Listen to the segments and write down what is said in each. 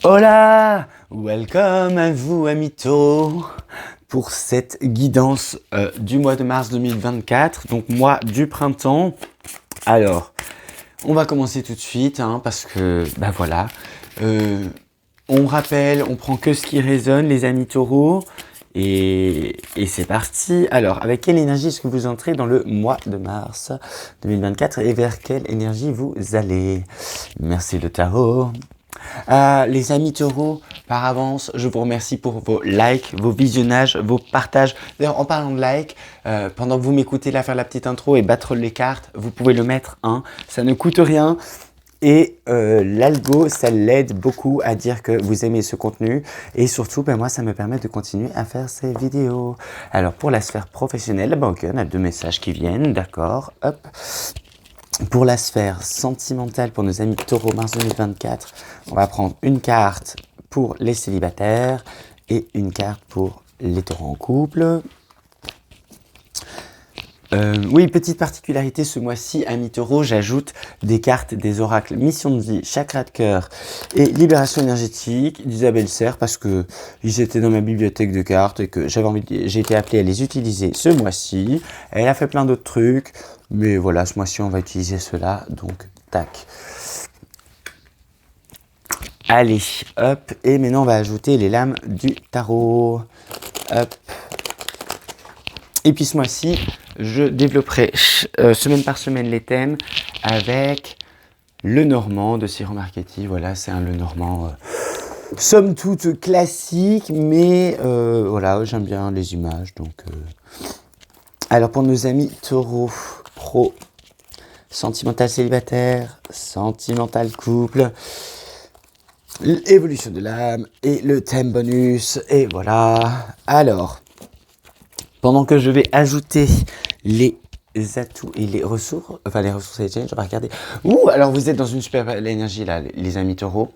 Hola! Welcome à vous, amis taureaux, pour cette guidance du mois de mars 2024, donc mois du printemps. Alors, on va commencer tout de suite, parce que, voilà, on rappelle, on prend que ce qui résonne, les amis taureaux, et c'est parti. Alors, avec quelle énergie est-ce que vous entrez dans le mois de mars 2024 et vers quelle énergie vous allez? Merci le tarot. Les amis taureaux, par avance, je vous remercie pour vos likes, vos visionnages, vos partages. D'ailleurs, en parlant de likes, pendant que vous m'écoutez là faire la petite intro et battre les cartes, vous pouvez le mettre, ça ne coûte rien. Et l'algo, ça l'aide beaucoup à dire que vous aimez ce contenu. Et surtout, moi, ça me permet de continuer à faire ces vidéos. Alors, pour la sphère professionnelle, ok, on a 2 messages qui viennent, d'accord, hop. Pour la sphère sentimentale, pour nos amis taureaux mars 2024, on va prendre une carte pour les célibataires et une carte pour les taureaux en couple. Oui, petite particularité ce mois-ci, amis taureaux, j'ajoute des cartes des oracles mission de vie, chakra de cœur et libération énergétique d'Isabelle Serre parce que ils étaient dans ma bibliothèque de cartes et que j'ai été appelé à les utiliser ce mois-ci. Elle a fait plein d'autres trucs, mais voilà, ce mois-ci on va utiliser cela, donc tac. Allez, hop, et maintenant on va ajouter les lames du tarot. Hop. Et puis ce mois-ci, je développerai semaine par semaine les thèmes avec le Normand de Cyril Marchetti. Voilà, c'est un le Normand somme toute classique, mais voilà, j'aime bien les images. Donc, alors pour nos amis taureaux, pro, sentimental célibataire, sentimental couple, l'évolution de l'âme et le thème bonus. Et voilà, alors... Pendant que je vais ajouter les atouts et les ressources, les ressources et les challenges, on va regarder. Alors vous êtes dans une super belle énergie là, les amis taureaux.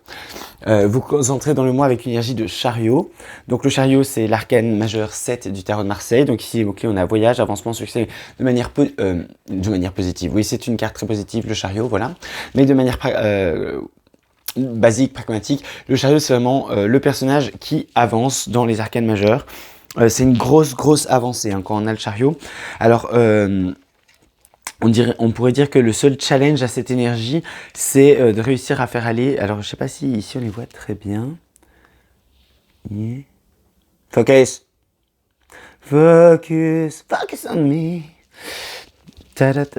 Vous concentrez dans le mois avec une énergie de chariot. Donc le chariot, c'est l'arcane majeur 7 du tarot de Marseille. Donc ici, les mots-clés, on a voyage, avancement, succès, de manière positive. Oui, c'est une carte très positive, le chariot, voilà. Mais de manière basique, pragmatique, le chariot, c'est vraiment le personnage qui avance dans les arcanes majeures. C'est une grosse avancée quand on a le chariot. Alors, on pourrait dire que le seul challenge à cette énergie, c'est de réussir à faire aller... Alors, je sais pas si ici on les voit très bien. Yeah. Focus. Focus on me.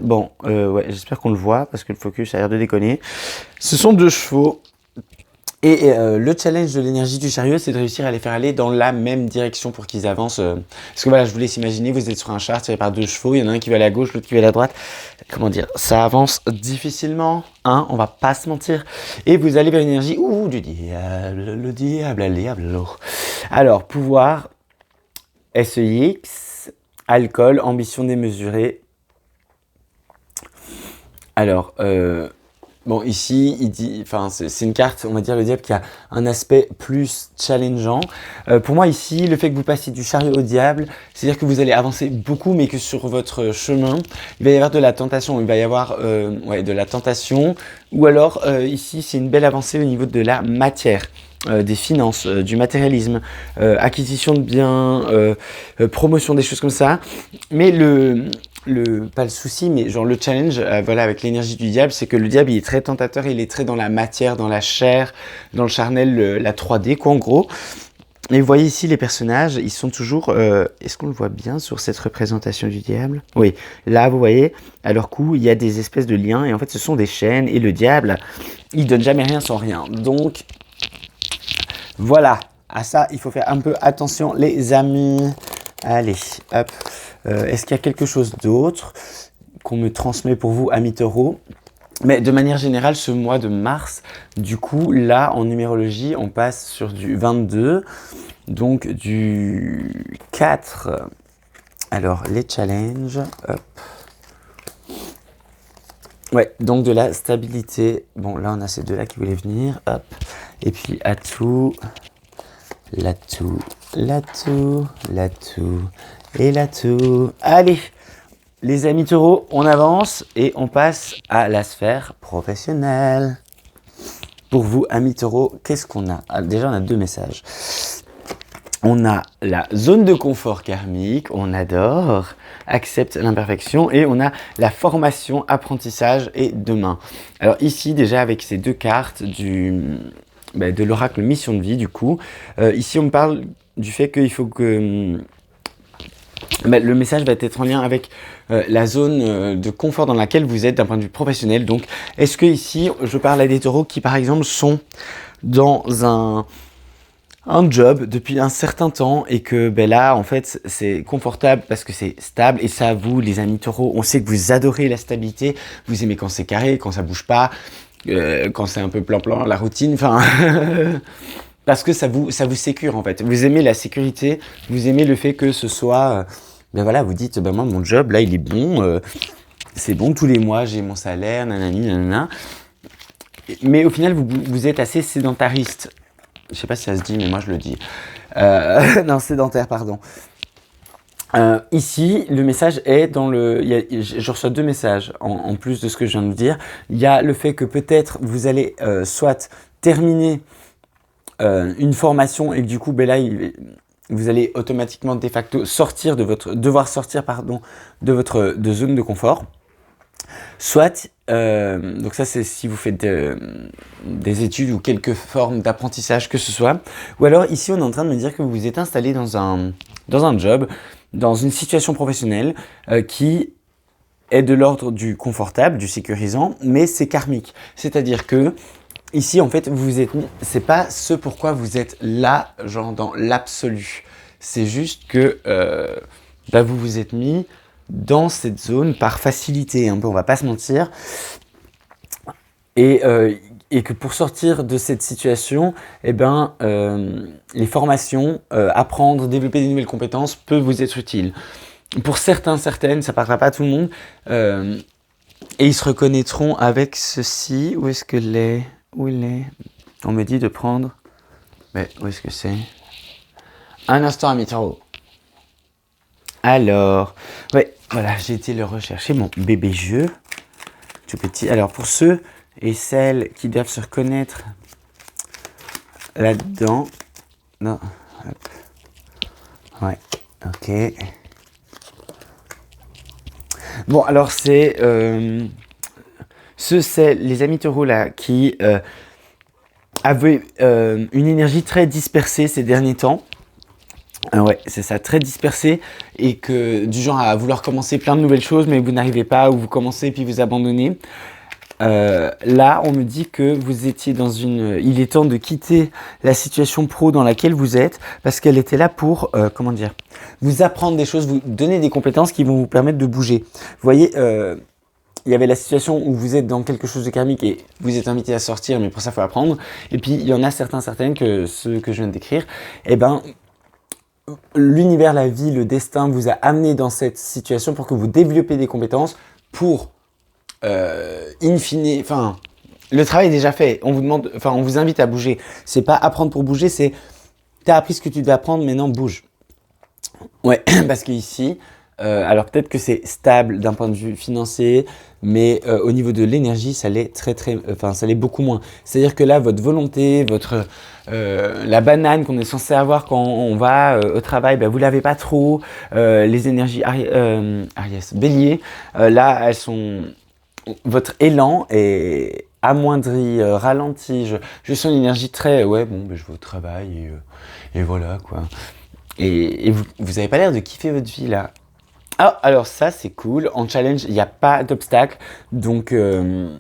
Bon, ouais, j'espère qu'on le voit parce que le focus a l'air de déconner. Ce sont 2 chevaux. Et le challenge de l'énergie du chariot, c'est de réussir à les faire aller dans la même direction pour qu'ils avancent. Parce que voilà, je vous laisse imaginer, vous êtes sur un char tiré par 2 chevaux, il y en a un qui va à la gauche, l'autre qui va à la droite. Comment dire, ça avance difficilement, on va pas se mentir. Et vous allez vers une énergie, du diable, le diable. Alors, pouvoir, SEX, alcool, ambition démesurée. Alors, bon, ici, il dit, c'est une carte, on va dire, le diable qui a un aspect plus challengeant. Pour moi, ici, le fait que vous passiez du chariot au diable, c'est-à-dire que vous allez avancer beaucoup, mais que sur votre chemin, il va y avoir de la tentation. Il va y avoir de la tentation. Ou alors, ici, c'est une belle avancée au niveau de la matière. Des finances, du matérialisme, acquisition de biens, promotion des choses comme ça. Mais pas le souci, mais genre le challenge, avec l'énergie du diable, c'est que le diable, il est très tentateur, il est très dans la matière, dans la chair, dans le charnel, la 3D, quoi, en gros. Et vous voyez ici les personnages, ils sont toujours... Est-ce qu'on le voit bien sur cette représentation du diable? Oui, là, vous voyez, à leur cou, il y a des espèces de liens, et en fait, ce sont des chaînes, et le diable, il donne jamais rien sans rien. Donc, voilà, à ça, il faut faire un peu attention, les amis. Allez, hop. Est-ce qu'il y a quelque chose d'autre qu'on me transmet pour vous, amis taureaux? Mais de manière générale, ce mois de mars, du coup, là, en numérologie, on passe sur du 22, donc du 4. Alors, les challenges, hop. Ouais, donc de la stabilité. Bon, là, on a ces 2-là qui voulaient venir, hop. Et puis, l'atout et l'atout. Allez, les amis taureaux, on avance et on passe à la sphère professionnelle. Pour vous, amis taureaux, qu'est-ce qu'on a? Déjà, on a deux messages. On a la zone de confort karmique, on adore, accepte l'imperfection, et on a la formation, apprentissage et demain. Alors ici, déjà avec ces deux cartes de l'oracle mission de vie, du coup, ici on me parle du fait qu'il faut que le message va être en lien avec la zone de confort dans laquelle vous êtes d'un point de vue professionnel. Donc, est-ce que ici, je parle à des taureaux qui, par exemple, sont dans un job depuis un certain temps et que là, en fait, c'est confortable parce que c'est stable. Et ça, vous, les amis taureaux, on sait que vous adorez la stabilité. Vous aimez quand c'est carré, quand ça bouge pas, quand c'est un peu plan-plan, la routine, enfin... parce que ça vous sécure, en fait. Vous aimez la sécurité, vous aimez le fait que ce soit... voilà, vous dites, moi, mon job, là, il est bon. C'est bon, tous les mois, j'ai mon salaire, nanani, nanana. Mais au final, vous êtes assez sédentariste. Je sais pas si ça se dit, mais moi je le dis. Non, sédentaire, pardon. Ici, le message est dans le... je reçois deux messages en plus de ce que je viens de vous dire. Il y a le fait que peut-être vous allez soit terminer une formation et que du coup, là, vous allez automatiquement de facto devoir sortir de votre zone de confort. Soit, donc ça c'est si vous faites des études ou quelques formes d'apprentissage que ce soit, ou alors ici on est en train de me dire que vous vous êtes installé dans un job, dans une situation professionnelle qui est de l'ordre du confortable, du sécurisant, mais c'est karmique. C'est-à-dire que ici en fait c'est pas ce pourquoi vous êtes là, genre dans l'absolu. C'est juste que vous vous êtes mis dans cette zone par facilité, un peu, on va pas se mentir, et que pour sortir de cette situation, les formations, apprendre, développer des nouvelles compétences peut vous être utile. Pour certaines, ça parlera pas à tout le monde, et ils se reconnaîtront avec ceci. Où est-ce que où il est? On me dit de prendre, mais où est-ce que c'est? Un instant, ami taureau. Alors, ouais, voilà, j'ai été le rechercher, mon bébé jeu, tout petit. Alors, pour ceux et celles qui doivent se reconnaître là-dedans, non, hop. Ouais, ok. Bon, alors c'est les amis taureaux là qui avaient une énergie très dispersée ces derniers temps. Ouais, c'est ça, très dispersé et que du genre à vouloir commencer plein de nouvelles choses mais vous n'arrivez pas ou vous commencez puis vous abandonnez. Là, on me dit que vous étiez il est temps de quitter la situation pro dans laquelle vous êtes parce qu'elle était là pour, vous apprendre des choses, vous donner des compétences qui vont vous permettre de bouger. Vous voyez, il y avait la situation où vous êtes dans quelque chose de karmique et vous êtes invité à sortir, mais pour ça, il faut apprendre. Et puis, il y en a certaines que ceux que je viens de décrire, l'univers, la vie, le destin vous a amené dans cette situation pour que vous développiez des compétences pour, in fine, le travail est déjà fait. On vous invite à bouger. C'est pas apprendre pour bouger, c'est t'as appris ce que tu devais apprendre, maintenant bouge. Ouais, parce qu'ici, alors peut-être que c'est stable d'un point de vue financier, mais au niveau de l'énergie, ça l'est ça l'est beaucoup moins. C'est-à-dire que là, votre volonté, la banane qu'on est censé avoir quand on va au travail, vous l'avez pas trop. Les énergies Aries, Bélier, là, elles sont. Votre élan est amoindri, ralenti. Je sens une énergie très, je vais au travail et voilà quoi. Et vous avez pas l'air de kiffer votre vie là. Ah, alors ça c'est cool. En challenge, il n'y a pas d'obstacle. Donc, le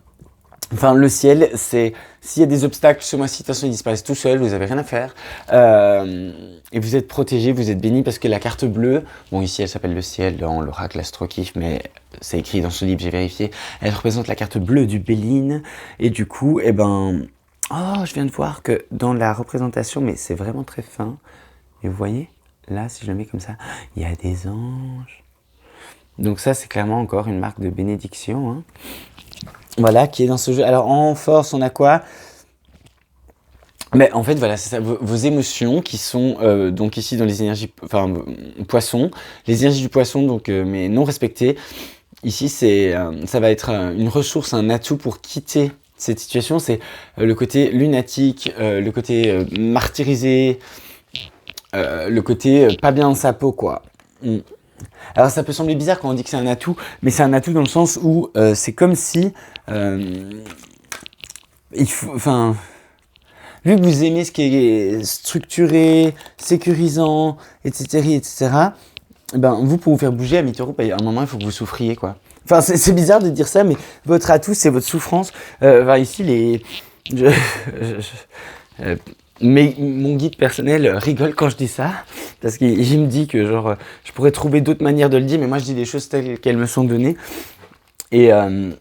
ciel, c'est s'il y a des obstacles ce mois-ci, de toute façon ils disparaissent tout seuls, vous n'avez rien à faire. Et vous êtes protégés, vous êtes bénis parce que la carte bleue, bon ici elle s'appelle le ciel dans l'oracle Astro-Kiff, mais c'est écrit dans ce livre, j'ai vérifié. Elle représente la carte bleue du Béline. Et du coup, je viens de voir que dans la représentation, mais c'est vraiment très fin. Et vous voyez, là si je le mets comme ça, il y a des anges. Donc ça, c'est clairement encore une marque de bénédiction. Hein. Voilà, qui est dans ce jeu. Alors, en force, on a quoi? Mais en fait, voilà, c'est ça, vos émotions qui sont donc ici dans les énergies, poissons. Les énergies du poisson, donc, mais non respectées. Ici, ça va être une ressource, un atout pour quitter cette situation, c'est le côté lunatique, le côté martyrisé, le côté pas bien dans sa peau, quoi. Mm. Alors ça peut sembler bizarre quand on dit que c'est un atout, mais c'est un atout dans le sens où c'est comme si il faut, enfin, vu que vous aimez ce qui est structuré, sécurisant, etc., ben vous pour vous faire bouger à mi-taureau, ben, à un moment il faut que vous souffriez, quoi. Enfin c'est bizarre de dire ça, mais votre atout c'est votre souffrance. Enfin, ici je- je- mais mon guide personnel rigole quand je dis ça, parce qu'il me dit que genre je pourrais trouver d'autres manières de le dire, mais moi je dis les choses telles qu'elles me sont données. Et, euh,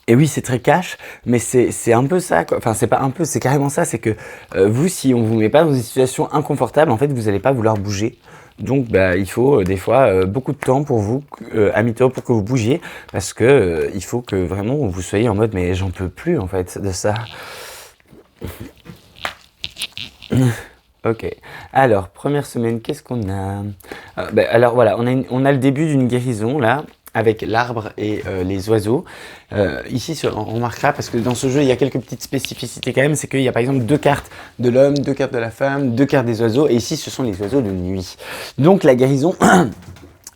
et oui, c'est très cash, mais c'est un peu ça, quoi. Enfin, c'est pas un peu, c'est carrément ça. C'est que vous, si on vous met pas dans une situation inconfortable, en fait, vous allez pas vouloir bouger. Donc, bah, il faut des fois beaucoup de temps pour vous, à mi-temps, pour que vous bougiez, parce que il faut que vraiment vous soyez en mode, mais j'en peux plus en fait de ça. Ok. Alors, première semaine, qu'est-ce qu'on a? Alors voilà, on a le début d'une guérison là, avec l'arbre et les oiseaux. Ici, on remarquera, parce que dans ce jeu, il y a quelques petites spécificités quand même, c'est qu'il y a par exemple 2 cartes de l'homme, 2 cartes de la femme, 2 cartes des oiseaux, et ici, ce sont les oiseaux de nuit. Donc la guérison,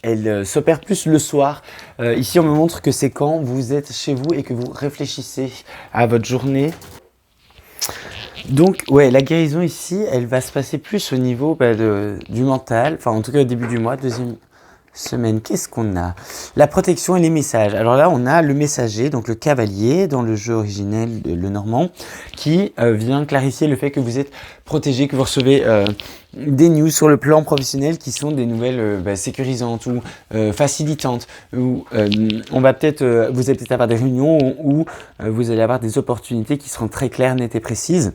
elle s'opère plus le soir. Ici, on me montre que c'est quand vous êtes chez vous et que vous réfléchissez à votre journée. Donc, ouais, la guérison ici, elle va se passer plus au niveau du mental, enfin en tout cas au début du mois, deuxième semaine. Qu'est-ce qu'on a? La protection et les messages. Alors là, on a le messager, donc le cavalier dans le jeu originel, le normand, qui vient clarifier le fait que vous êtes protégé, que vous recevez des news sur le plan professionnel qui sont des nouvelles sécurisantes ou facilitantes. Ou on va peut-être, vous allez peut-être avoir des réunions où vous allez avoir des opportunités qui seront très claires, nettes et précises.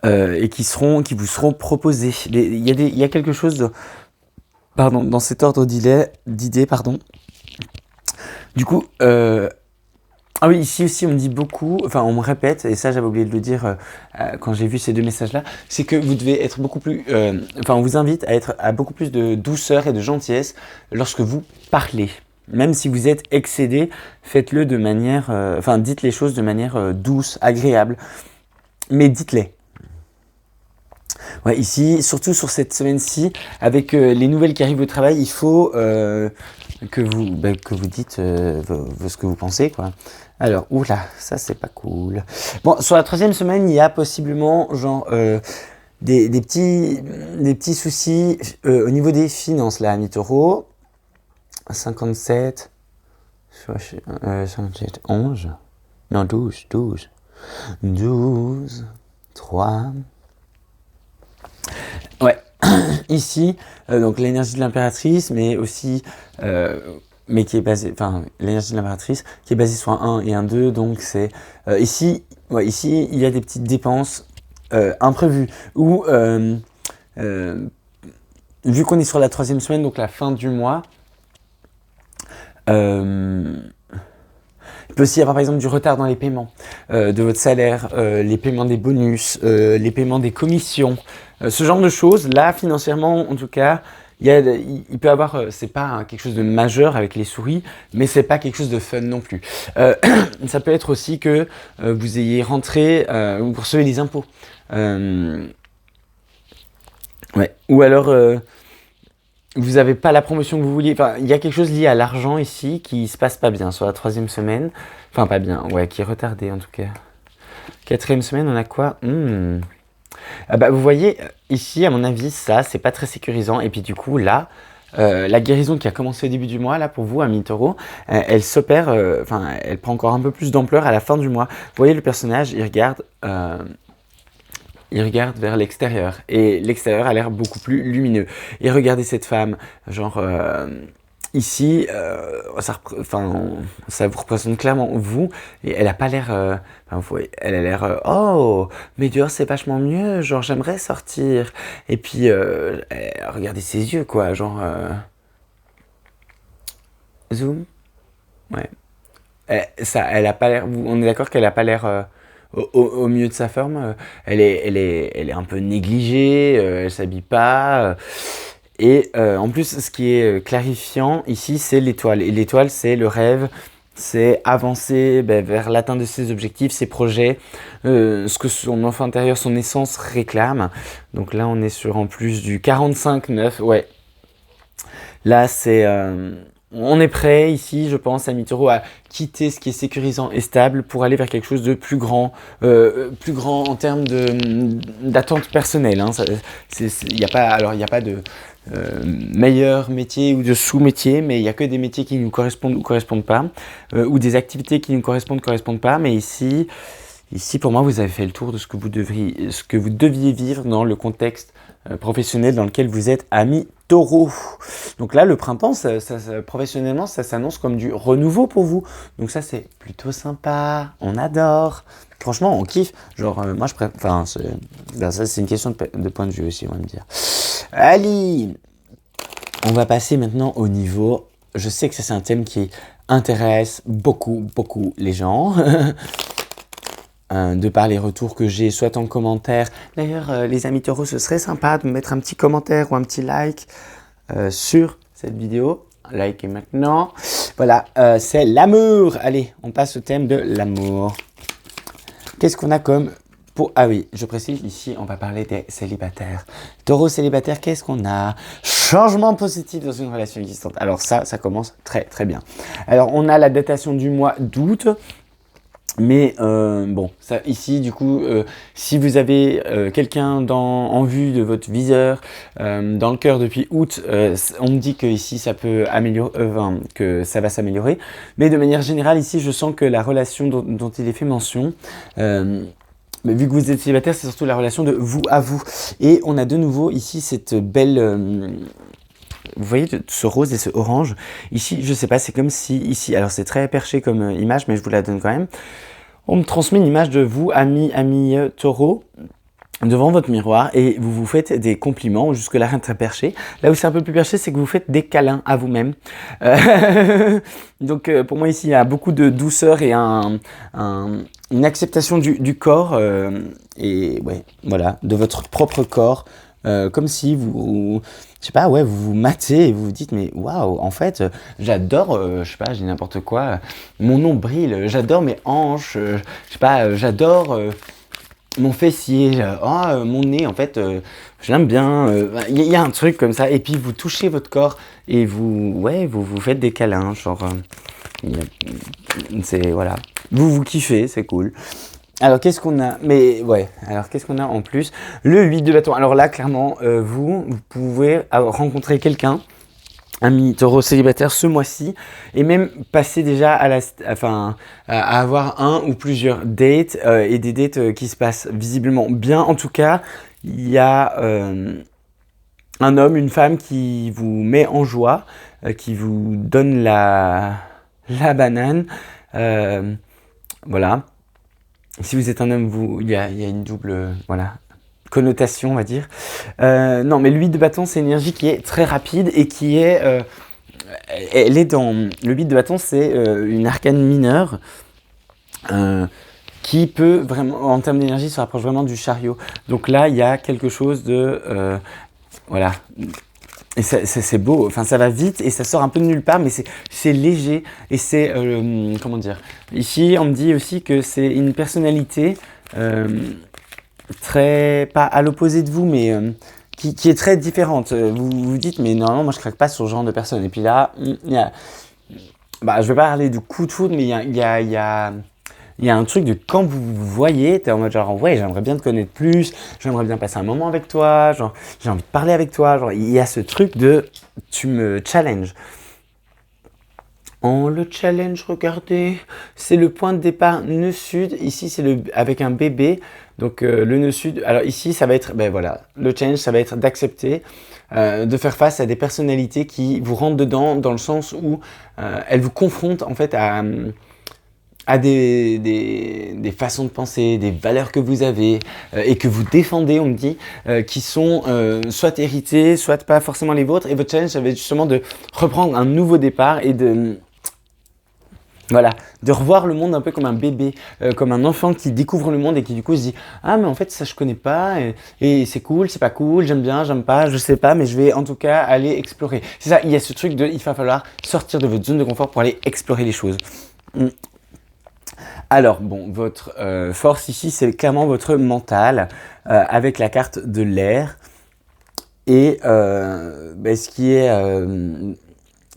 Et qui vous seront proposées. Il y a quelque chose dans cet ordre d'idées. Du coup, ah oui, ici aussi on me dit beaucoup, enfin on me répète, et ça j'avais oublié de le dire quand j'ai vu ces 2 messages-là, c'est que vous devez être beaucoup plus, on vous invite à être à beaucoup plus de douceur et de gentillesse lorsque vous parlez. Même si vous êtes excédé, faites-le de manière, dites les choses de manière douce, agréable, mais dites-les. Ouais, ici, surtout sur cette semaine-ci, avec les nouvelles qui arrivent au travail, il faut que vous dites ce que vous pensez, quoi. Alors, oula, ça c'est pas cool. Bon, sur la 3e semaine, il y a possiblement genre des petits soucis au niveau des finances là, à mi-taureau. 57, 57, 11, non 12, 3. Ouais, ici, donc l'énergie de l'impératrice, mais aussi, mais qui est basée, l'énergie de l'impératrice qui est basée sur un 1 et un 2, donc c'est, ici, il y a des petites dépenses imprévues, ou, vu qu'on est sur la 3e semaine, donc la fin du mois, il peut aussi y avoir par exemple du retard dans les paiements de votre salaire, les paiements des bonus, les paiements des commissions, ce genre de choses. Là, financièrement, en tout cas, il peut y avoir, c'est pas quelque chose de majeur avec les souris, mais c'est pas quelque chose de fun non plus. Ça peut être aussi que vous ayez rentré, vous recevez des impôts. Ouais. Ou alors vous n'avez pas la promotion que vous vouliez. Enfin, il y a quelque chose lié à l'argent ici qui se passe pas bien sur la 3e semaine. Enfin, pas bien, ouais, qui est retardé en tout cas. 4e semaine, on a quoi? Vous voyez, ici, à mon avis, ça, c'est pas très sécurisant. Et puis du coup, là, la guérison qui a commencé au début du mois, là, pour vous, à mi-taureau, elle s'opère, elle prend encore un peu plus d'ampleur à la fin du mois. Vous voyez, le personnage, il regarde vers l'extérieur et l'extérieur a l'air beaucoup plus lumineux. Et regardez cette femme, genre ici, ça vous représente clairement vous et elle a pas l'air, elle a l'air oh mais dehors c'est vachement mieux, genre j'aimerais sortir. Et puis regardez ses yeux quoi, genre zoom, ouais. Elle a pas l'air. On est d'accord qu'elle a pas l'air au mieux de sa forme. Elle est un peu négligée. Elle s'habille pas. Et en plus, ce qui est clarifiant ici, c'est l'étoile. Et l'étoile, c'est le rêve. c'est avancer vers l'atteinte de ses objectifs, ses projets, ce que son enfant intérieur, son essence réclame. Donc là, on est sur en plus du 45-9, ouais. Là, on est prêt ici, je pense, ami Taureau, à quitter ce qui est sécurisant et stable pour aller vers quelque chose de plus grand en termes d'attente personnelle. Hein. Il n'y a pas de meilleur métier ou de sous-métier, mais il n'y a que des métiers qui nous correspondent ou correspondent pas, ou des activités qui nous correspondent pas. Mais ici, pour moi, vous avez fait le tour de ce que vous deviez vivre dans le contexte professionnel dans lequel vous êtes, ami Taureau. Donc là, le printemps, professionnellement, ça s'annonce comme du renouveau pour vous. Donc ça, c'est plutôt sympa. On adore. Franchement, on kiffe. Genre, moi, je préfère... Enfin, ça, c'est une question de point de vue aussi, on va me dire. Allez, on va passer maintenant au niveau... Je sais que ça, c'est un thème qui intéresse beaucoup les gens. De par les retours que j'ai, soit en commentaire. D'ailleurs, les amis taureaux, ce serait sympa de me mettre un petit commentaire ou un petit like sur cette vidéo. Likez maintenant. Voilà, c'est l'amour. Allez, on passe au thème de l'amour. Qu'est-ce qu'on a comme... Ah oui, je précise, ici, on va parler des célibataires. Taureau célibataire, qu'est-ce qu'on a? Changement positif dans une relation existante. Alors ça commence très bien. Alors, on a la datation du mois d'août. Mais bon, ça, ici, du coup, si vous avez quelqu'un en vue de votre viseur, dans le cœur depuis août, on me dit que ici ça peut que ça va s'améliorer. Mais de manière générale, ici, je sens que la relation dont il est fait mention, mais vu que vous êtes célibataire, c'est surtout la relation de vous à vous. Et on a de nouveau ici cette belle... vous voyez ce rose et ce orange. Ici, je sais pas, c'est comme si ici, alors c'est très perché comme image, mais je vous la donne quand même. On me transmet une image de vous, ami Taureau, devant votre miroir et vous vous faites des compliments, jusque-là rien de très perché. Là où c'est un peu plus perché, c'est que vous faites des câlins à vous-même. Donc pour moi ici, il y a beaucoup de douceur et une acceptation du corps et ouais, voilà, de votre propre corps, comme si vous je sais pas, ouais, vous vous matez et vous vous dites, mais waouh, en fait, j'adore, je sais pas, j'ai n'importe quoi, mon nombril, j'adore mes hanches, je sais pas, j'adore mon fessier, mon nez, en fait, je l'aime bien, il y a un truc comme ça, et puis vous touchez votre corps et vous faites des câlins, genre, c'est, voilà, vous kiffez, c'est cool. Alors, qu'est-ce qu'on a? Qu'est-ce qu'on a en plus? Le 8 de bâton. Alors là, clairement, vous pouvez rencontrer quelqu'un, ami taureau célibataire ce mois-ci, et même passer déjà à avoir un ou plusieurs dates, et des dates qui se passent visiblement bien. En tout cas, il y a un homme, une femme qui vous met en joie, qui vous donne la banane. Voilà. Si vous êtes un homme, il y a une double connotation, on va dire. Non, mais le 8 de bâton, c'est une énergie qui est très rapide et qui est... elle est dans... Le 8 de bâton, c'est une arcane mineure qui peut vraiment, en termes d'énergie, se rapproche vraiment du chariot. Donc là, il y a quelque chose de... voilà. Et c'est beau, enfin ça va vite et ça sort un peu de nulle part, mais c'est léger et c'est, comment dire, ici on me dit aussi que c'est une personnalité très, pas à l'opposé de vous, mais qui est très différente. Vous vous dites, mais normalement moi je craque pas sur ce genre de personne. Et puis là, je vais pas parler du coup de foudre, mais il y a un truc de quand vous vous voyez, t'es en mode genre ouais, j'aimerais bien te connaître plus, j'aimerais bien passer un moment avec toi, genre j'ai envie de parler avec toi, genre il y a ce truc de tu me challenges. En le challenge, regardez, c'est le point de départ nœud sud, ici c'est avec un bébé, donc le nœud sud, alors ici ça va être, le challenge ça va être d'accepter, de faire face à des personnalités qui vous rentrent dedans dans le sens où elles vous confrontent en fait à des façons de penser, des valeurs que vous avez et que vous défendez, on me dit, qui sont soit héritées, soit pas forcément les vôtres. Et votre challenge, ça va être justement de reprendre un nouveau départ et de revoir le monde un peu comme un bébé, comme un enfant qui découvre le monde et qui du coup se dit « Ah mais en fait ça je connais pas et c'est cool, c'est pas cool, j'aime bien, j'aime pas, je sais pas mais je vais en tout cas aller explorer. » C'est ça, il y a ce truc il va falloir sortir de votre zone de confort pour aller explorer les choses. Mm. Alors, bon, votre force ici, c'est clairement votre mental, avec la carte de l'air. Et ce qui est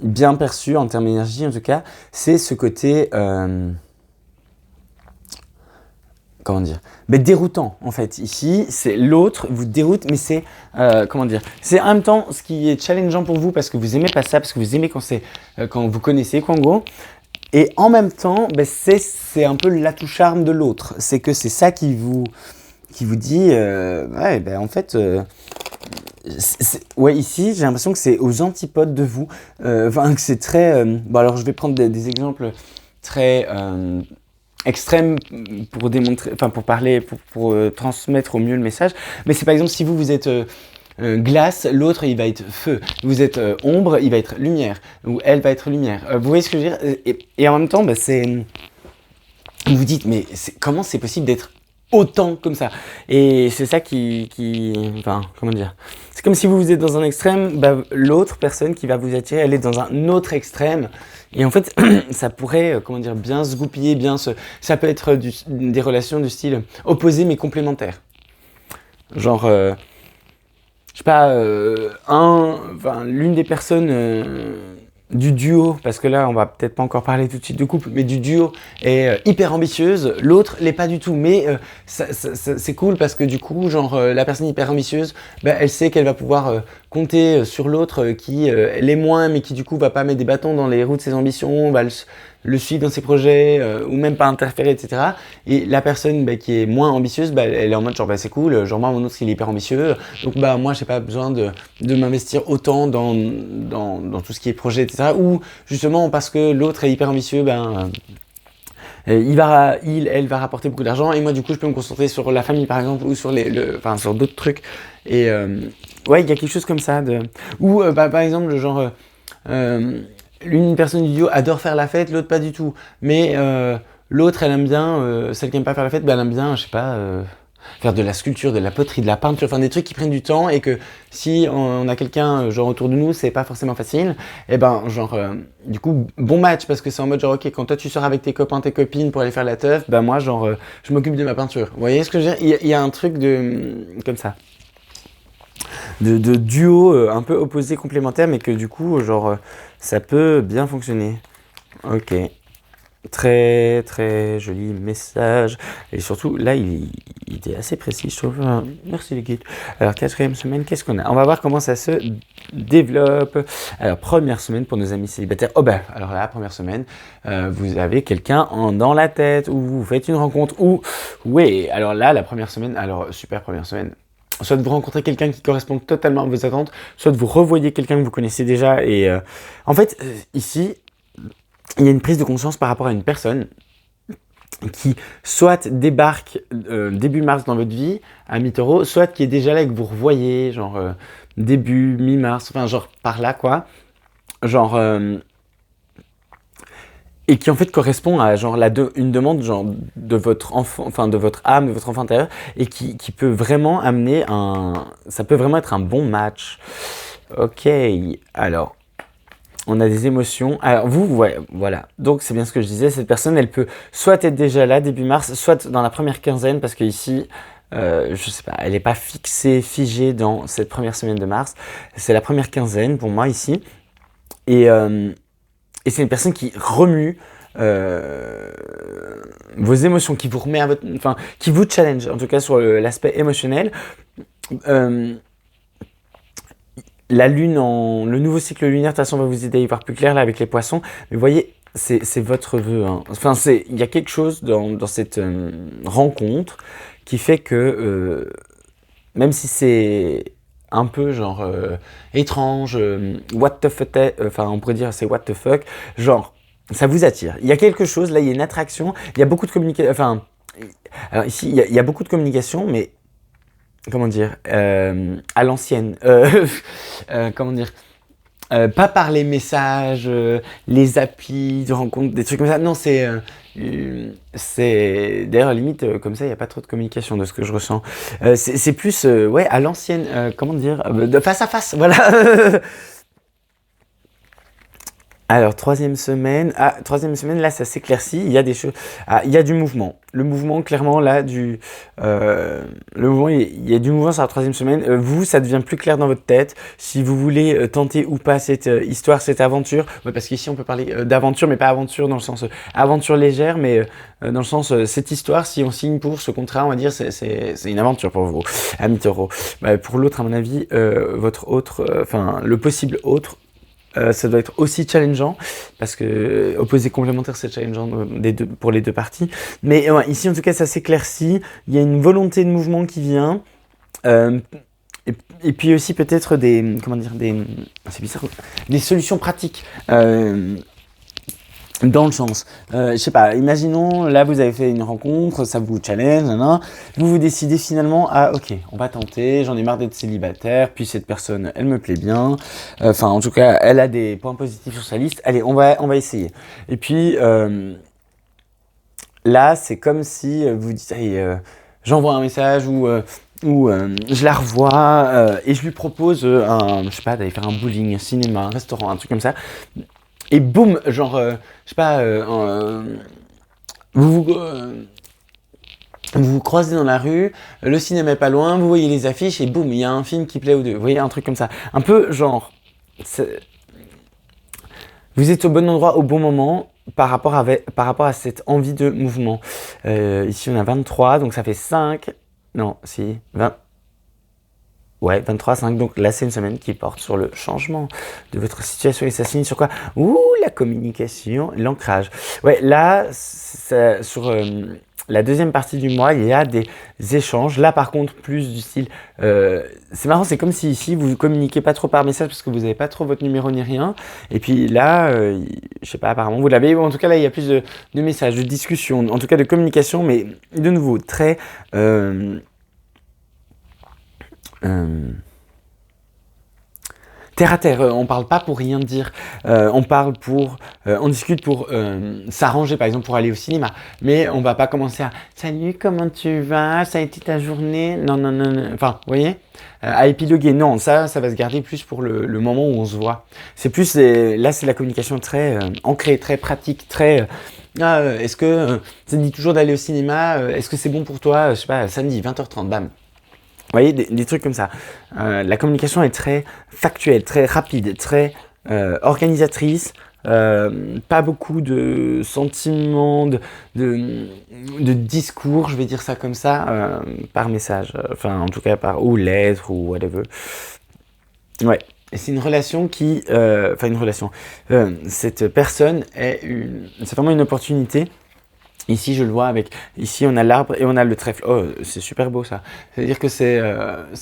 bien perçu en termes d'énergie, en tout cas, c'est ce côté, comment dire, déroutant, en fait. Ici, c'est l'autre vous déroute, mais c'est, comment dire, c'est en même temps ce qui est challengeant pour vous, parce que vous aimez pas ça, parce que vous aimez quand vous connaissez Kwango. Et en même temps, c'est un peu l'atout charme de l'autre. C'est que c'est ça qui vous dit, ouais, en fait, ouais, ici, j'ai l'impression que c'est aux antipodes de vous. Enfin, que c'est très. Bon, alors, je vais prendre des exemples très extrêmes pour démontrer, enfin, pour parler, pour transmettre au mieux le message. Mais c'est par exemple, si vous êtes glace, l'autre il va être feu. Vous êtes ombre, il va être lumière. Ou elle va être lumière. Vous voyez ce que je veux dire? Et en même temps, c'est. Vous vous dites, mais comment c'est possible d'être autant comme ça? Et c'est ça enfin, comment dire? C'est comme si vous êtes dans un extrême, l'autre personne qui va vous attirer, elle est dans un autre extrême. Et en fait, ça pourrait, comment dire, bien se goupiller, ça peut être des relations du style opposé mais complémentaires. Genre, je sais pas, l'une des personnes du duo, parce que là on va peut-être pas encore parler tout de suite de couple, mais du duo est hyper ambitieuse, l'autre l'est pas du tout, mais c'est cool parce que du coup, genre la personne hyper ambitieuse, elle sait qu'elle va pouvoir compter sur l'autre qui l'est moins, mais qui du coup va pas mettre des bâtons dans les roues de ses ambitions, va le suivre dans ses projets, ou même pas interférer, etc. Et la personne qui est moins ambitieuse, elle est en mode genre c'est cool, genre moi mon autre il est hyper ambitieux, donc moi j'ai pas besoin de m'investir autant dans tout ce qui est projet, etc. Ou justement parce que l'autre est hyper ambitieux, elle va rapporter beaucoup d'argent et moi du coup je peux me concentrer sur la famille par exemple ou sur sur d'autres trucs. Et ouais, il y a quelque chose comme ça ou par exemple genre une personne du duo adore faire la fête, l'autre pas du tout. Mais l'autre elle aime bien, celle qui aime pas faire la fête, elle aime bien, je sais pas, faire de la sculpture, de la poterie, de la peinture, enfin des trucs qui prennent du temps et que si on a quelqu'un genre autour de nous, c'est pas forcément facile. Et genre du coup bon match parce que c'est en mode genre ok, quand toi tu sors avec tes copains, tes copines pour aller faire la teuf, moi genre je m'occupe de ma peinture. Vous voyez ce que je veux dire? Il y a un truc comme ça. De duo un peu opposés complémentaires mais que du coup genre ça peut bien fonctionner. Ok, très très joli message et surtout là il était assez précis je trouve. Merci les guides. Alors 4e semaine, qu'est-ce qu'on a? On va voir comment ça se développe. Alors première semaine pour nos amis célibataires. Alors la première semaine vous avez quelqu'un dans la tête ou vous faites une rencontre ou oui, alors là la première semaine, alors super première semaine. Soit de vous rencontrer quelqu'un qui correspond totalement à vos attentes, soit de vous revoyez quelqu'un que vous connaissez déjà. Et en fait, ici, il y a une prise de conscience par rapport à une personne qui soit débarque début mars dans votre vie, à mi-taureau, soit qui est déjà là et que vous revoyez, genre début, mi-mars, enfin genre par là quoi. Genre... et qui en fait correspond à genre une demande genre de votre enfant, enfin de votre âme, de votre enfant intérieur, et qui peut vraiment amener ça peut vraiment être un bon match. Ok, alors on a des émotions. Alors ouais, voilà. Donc c'est bien ce que je disais, cette personne elle peut soit être déjà là début mars, soit dans la première quinzaine, parce que ici je sais pas, elle n'est pas figée dans cette première semaine de mars. C'est la première quinzaine pour moi ici. Et c'est une personne qui remue vos émotions, qui vous remet qui vous challenge, en tout cas sur l'aspect émotionnel. La lune, le nouveau cycle lunaire, de toute façon, va vous aider à y voir plus clair là avec les poissons. Mais vous voyez, c'est votre vœu. Hein. Enfin, il y a quelque chose dans cette rencontre qui fait que, même si c'est un peu genre étrange, what the fuck, on pourrait dire c'est what the fuck, genre ça vous attire. Il y a quelque chose, là il y a une attraction, il y a beaucoup de communication, alors ici il y a beaucoup de communication, mais comment dire, à l'ancienne, comment dire, pas par les messages, les applis de rencontre, des trucs comme ça. Non, c'est d'ailleurs limite comme ça, il n'y a pas trop de communication de ce que je ressens. C'est plus ouais à l'ancienne, comment dire, de face à face, voilà. Alors, troisième semaine, là, ça s'éclaircit. Il y a des choses, il y a du mouvement. Le mouvement, clairement, là, le mouvement, il y a du mouvement sur la troisième semaine. Vous, ça devient plus clair dans votre tête. Si vous voulez tenter ou pas cette histoire, cette aventure, ouais, parce qu'ici, on peut parler d'aventure, mais pas aventure dans le sens aventure légère, mais dans le sens cette histoire, si on signe pour ce contrat, on va dire, c'est une aventure pour vous, amis taureaux. Pour l'autre, à mon avis, votre autre, le possible autre, ça doit être aussi challengeant parce que opposé complémentaire c'est challengeant pour les deux parties. Mais ouais, ici en tout cas ça s'éclaircit. Il y a une volonté de mouvement qui vient. Euh, et puis aussi peut-être c'est bizarre, des solutions pratiques. Dans le sens, je sais pas, imaginons, là vous avez fait une rencontre, ça vous challenge, vous décidez finalement, ok, on va tenter, j'en ai marre d'être célibataire, puis cette personne, elle me plaît bien, en tout cas, elle a des points positifs sur sa liste, allez, on va essayer. Et puis, là, c'est comme si vous dites, allez, j'envoie un message ou je la revois et je lui propose, je sais pas, d'aller faire un bowling, un cinéma, un restaurant, un truc comme ça. Et boum, genre, je sais pas, vous vous croisez dans la rue, le cinéma est pas loin, vous voyez les affiches et boum, il y a un film qui plaît aux deux. Vous voyez, un truc comme ça. Un peu genre, vous êtes au bon endroit au bon moment par rapport à cette envie de mouvement. Ici, on a 23, donc ça fait 5. Non, si, 20. Ouais, 23, 5. Donc là, c'est une semaine qui porte sur le changement de votre situation. Et ça signe sur quoi? Ouh, la communication, l'ancrage. Ouais, là, sur la deuxième partie du mois, il y a des échanges. Là, par contre, plus du style... c'est marrant, c'est comme si ici, vous ne communiquez pas trop par message parce que vous n'avez pas trop votre numéro ni rien. Et puis là, je sais pas, apparemment, vous l'avez. Bon, en tout cas, là, il y a plus de messages, de discussions, en tout cas de communication, mais de nouveau, très... terre à terre, on parle pas pour rien dire, on discute pour s'arranger, par exemple pour aller au cinéma, mais on va pas commencer à salut, comment tu vas, ça a été ta journée, non, enfin, vous voyez, à épiloguer, non, ça va se garder plus pour le moment où on se voit. C'est plus, là c'est la communication très ancrée, très pratique, très... est-ce que ça te dit toujours d'aller au cinéma, est-ce que c'est bon pour toi, je sais pas, samedi 20h30, bam. Vous voyez, des trucs comme ça. La communication est très factuelle, très rapide, très organisatrice. Pas beaucoup de sentiments, de discours, je vais dire ça comme ça, par message. En tout cas, ou lettre, ou whatever. Ouais. Et c'est une relation qui... une relation. Cette personne c'est vraiment une opportunité. Ici, je le vois ici, on a l'arbre et on a le trèfle. Oh, c'est super beau ça. C'est-à-dire que c'est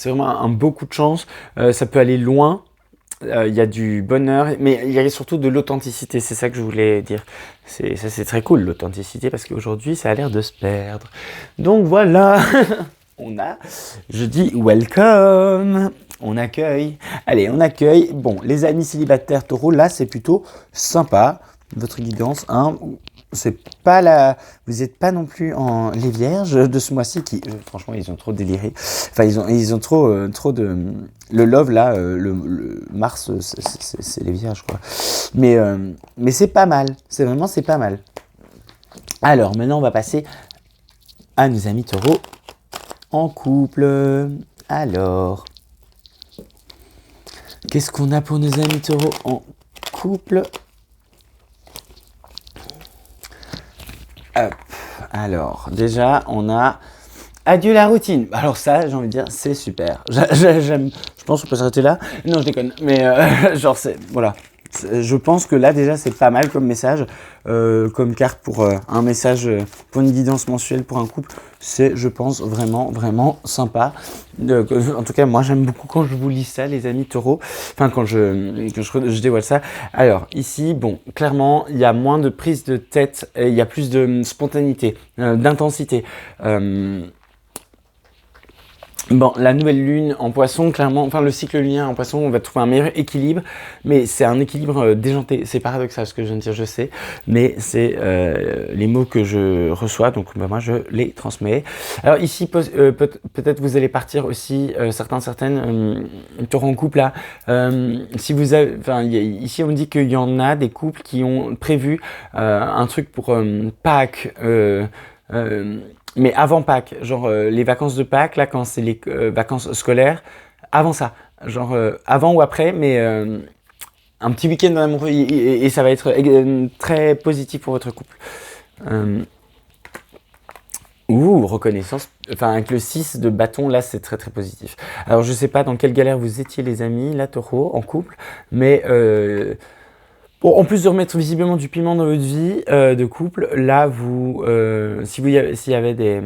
vraiment un beau coup de chance. Ça peut aller loin. Il y a du bonheur, mais il y a surtout de l'authenticité. C'est ça que je voulais dire. C'est très cool, l'authenticité, parce qu'aujourd'hui, ça a l'air de se perdre. Donc voilà, je dis welcome. On accueille. Allez, on accueille. Bon, les amis célibataires taureaux, là, c'est plutôt sympa. Votre guidance, c'est pas vous n'êtes pas non plus les vierges de ce mois-ci qui, franchement, ils ont trop déliré. Enfin, ils ont trop de... Le love, là, le Mars, c'est les vierges, quoi. Mais c'est pas mal. C'est pas mal. Alors, maintenant, on va passer à nos amis taureaux en couple. Alors, qu'est-ce qu'on a pour nos amis taureaux en couple? Hop. Alors, déjà, on a adieu la routine. Alors ça, j'ai envie de dire, c'est super. J'aime. Je pense qu'on peut s'arrêter là. Non, je déconne. Mais voilà. Je pense que là, déjà, c'est pas mal comme message. Comme carte pour un message, pour une guidance mensuelle pour un couple. C'est, je pense, vraiment, vraiment sympa. En tout cas, moi, j'aime beaucoup quand je vous lis ça, les amis taureaux. Enfin, quand je dévoile ça. Alors, ici, bon, clairement, il y a moins de prise de tête. Et il y a plus de spontanéité, d'intensité. Bon, la nouvelle lune en poisson, clairement, enfin le cycle lunaire en poisson, on va trouver un meilleur équilibre, mais c'est un équilibre déjanté. C'est paradoxal ce que je viens de dire, je sais, mais c'est les mots que je reçois, donc bah, moi je les transmets. Alors ici, peut-être vous allez partir aussi, certaines, tu en couple là. Si vous avez, enfin, ici on me dit qu'il y en a des couples qui ont prévu un truc pour Pâques. Euh, mais avant Pâques, genre les vacances de Pâques, là, quand c'est les vacances scolaires, avant ça, genre avant ou après, mais un petit week-end d'amour et ça va être très positif pour votre couple. Euh, reconnaissance, enfin avec le 6 de bâton, là c'est très très positif. Alors je sais pas dans quelle galère vous étiez les amis, là Taureau, en couple, mais bon, en plus de remettre visiblement du piment dans votre vie de couple, là vous, s'il y avait des,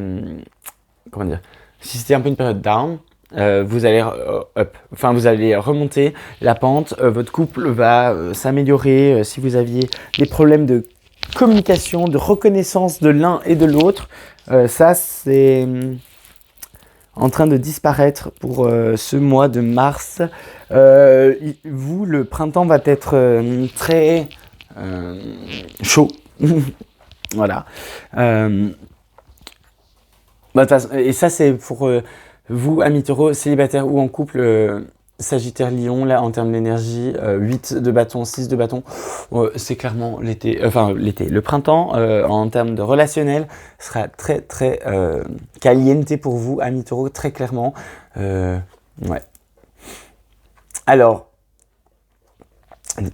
comment dire, si c'était un peu une période down, vous allez up, enfin vous allez remonter la pente, votre couple va s'améliorer. Si vous aviez des problèmes de communication, de reconnaissance de l'un et de l'autre, ça c'est en train de disparaître pour ce mois de mars. Vous, le printemps va être très chaud. Voilà. Et ça, c'est pour vous, amis taureaux, célibataires ou en couple, Sagittaire Lion, là, en termes d'énergie, 8 de bâton, 6 de bâton, c'est clairement l'été, enfin l'été, le printemps, en termes de relationnel, sera très très caliente pour vous, amis taureaux, très clairement. Ouais. Alors,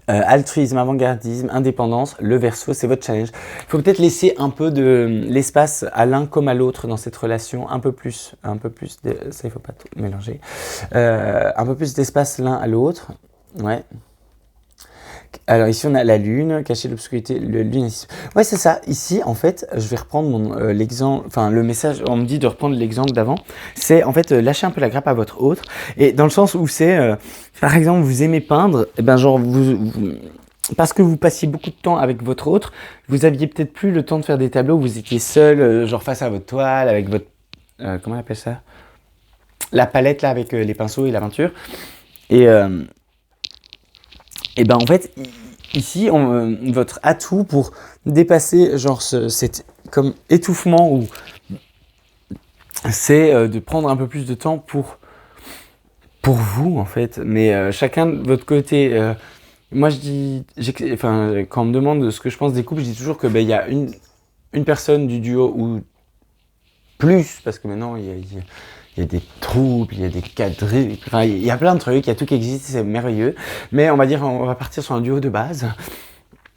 altruisme, avant-gardisme, indépendance, le Verseau, c'est votre challenge. Il faut peut-être laisser un peu de l'espace à l'un comme à l'autre dans cette relation, un peu plus, ça il faut pas tout mélanger, un peu plus d'espace l'un à l'autre, ouais. Alors ici on a la lune, cacher l'obscurité, le lunatisme. Ouais c'est ça, ici en fait je vais reprendre l'exemple, enfin le message, on me dit de reprendre l'exemple d'avant, c'est en fait lâcher un peu la grappe à votre autre, et dans le sens où c'est, par exemple vous aimez peindre, et ben genre parce que vous passiez beaucoup de temps avec votre autre, vous aviez peut-être plus le temps de faire des tableaux, vous étiez seul, genre face à votre toile, avec votre, comment on appelle ça, la palette là avec les pinceaux et la peinture, et et ben en fait, ici, votre atout pour dépasser genre cet comme étouffement ou c'est de prendre un peu plus de temps pour vous en fait. Mais chacun de votre côté. Moi je dis, enfin quand on me demande ce que je pense des couples, je dis toujours que ben il y a une personne du duo ou plus parce que maintenant il y a des troubles, il y a des quadrilles, enfin il y a plein de trucs, il y a tout qui existe, c'est merveilleux. Mais on va dire, on va partir sur un duo de base.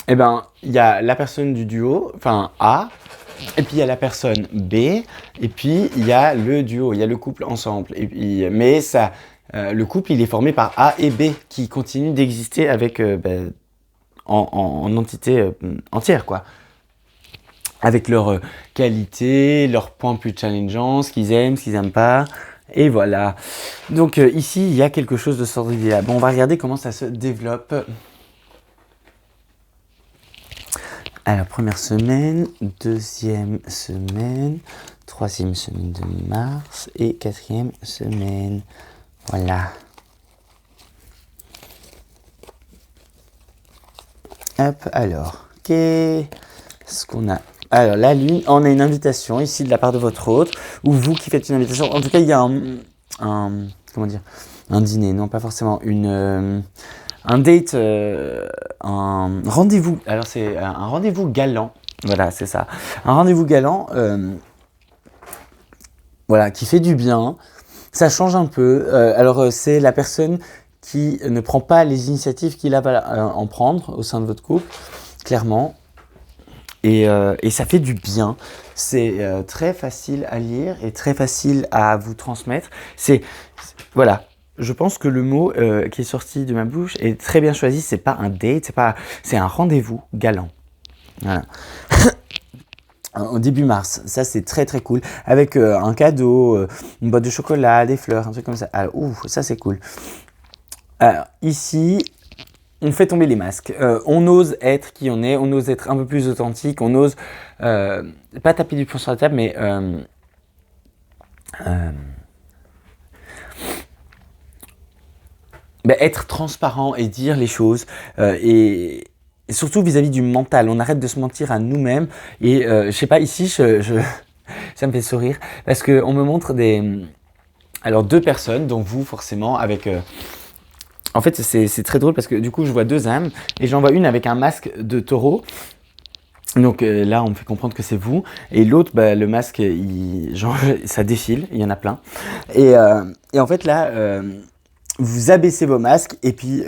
Eh ben, il y a la personne du duo, enfin A, et puis il y a la personne B, et puis il y a le duo, il y a le couple ensemble. Et puis, mais ça, le couple, il est formé par A et B qui continuent d'exister avec en entité entière, quoi. Avec leurs qualités, leurs points plus challengeants, ce qu'ils aiment, ce qu'ils n'aiment pas. Et voilà. Donc ici, il y a quelque chose de ce ordre d'idée là. Bon, on va regarder comment ça se développe. Alors, première semaine, deuxième semaine, troisième semaine de mars et quatrième semaine. Voilà. Hop, alors, qu'est-ce qu'on a? Alors, la lune, on a une invitation ici de la part de votre hôte, ou vous qui faites une invitation. En tout cas, il y a comment dire, un dîner, non pas forcément, un date, un rendez-vous. Alors, c'est un rendez-vous galant. Voilà, c'est ça. Un rendez-vous galant, voilà, qui fait du bien. Ça change un peu. Alors, c'est la personne qui ne prend pas les initiatives qu'il a à en prendre au sein de votre couple, clairement. Et ça fait du bien. C'est très facile à lire et très facile à vous transmettre. Voilà. Je pense que le mot qui est sorti de ma bouche est très bien choisi. C'est pas un date, c'est un rendez-vous galant. Voilà. Au début mars, ça c'est très très cool. Avec un cadeau, une boîte de chocolat, des fleurs, un truc comme ça. Alors, ça c'est cool. Alors, ici, on fait tomber les masques. On ose être qui on est, on ose être un peu plus authentique, on ose pas taper du poing sur la table, mais être transparent et dire les choses et surtout vis-à-vis du mental. On arrête de se mentir à nous-mêmes et je sais pas, ici, ça me fait sourire parce qu'on me montre alors deux personnes, dont vous forcément, avec... en fait, c'est très drôle parce que du coup, je vois deux âmes et j'en vois une avec un masque de taureau. Donc là, on me fait comprendre que c'est vous. Et l'autre, le masque, genre, ça défile, il y en a plein. Et en fait, là, vous abaissez vos masques et puis...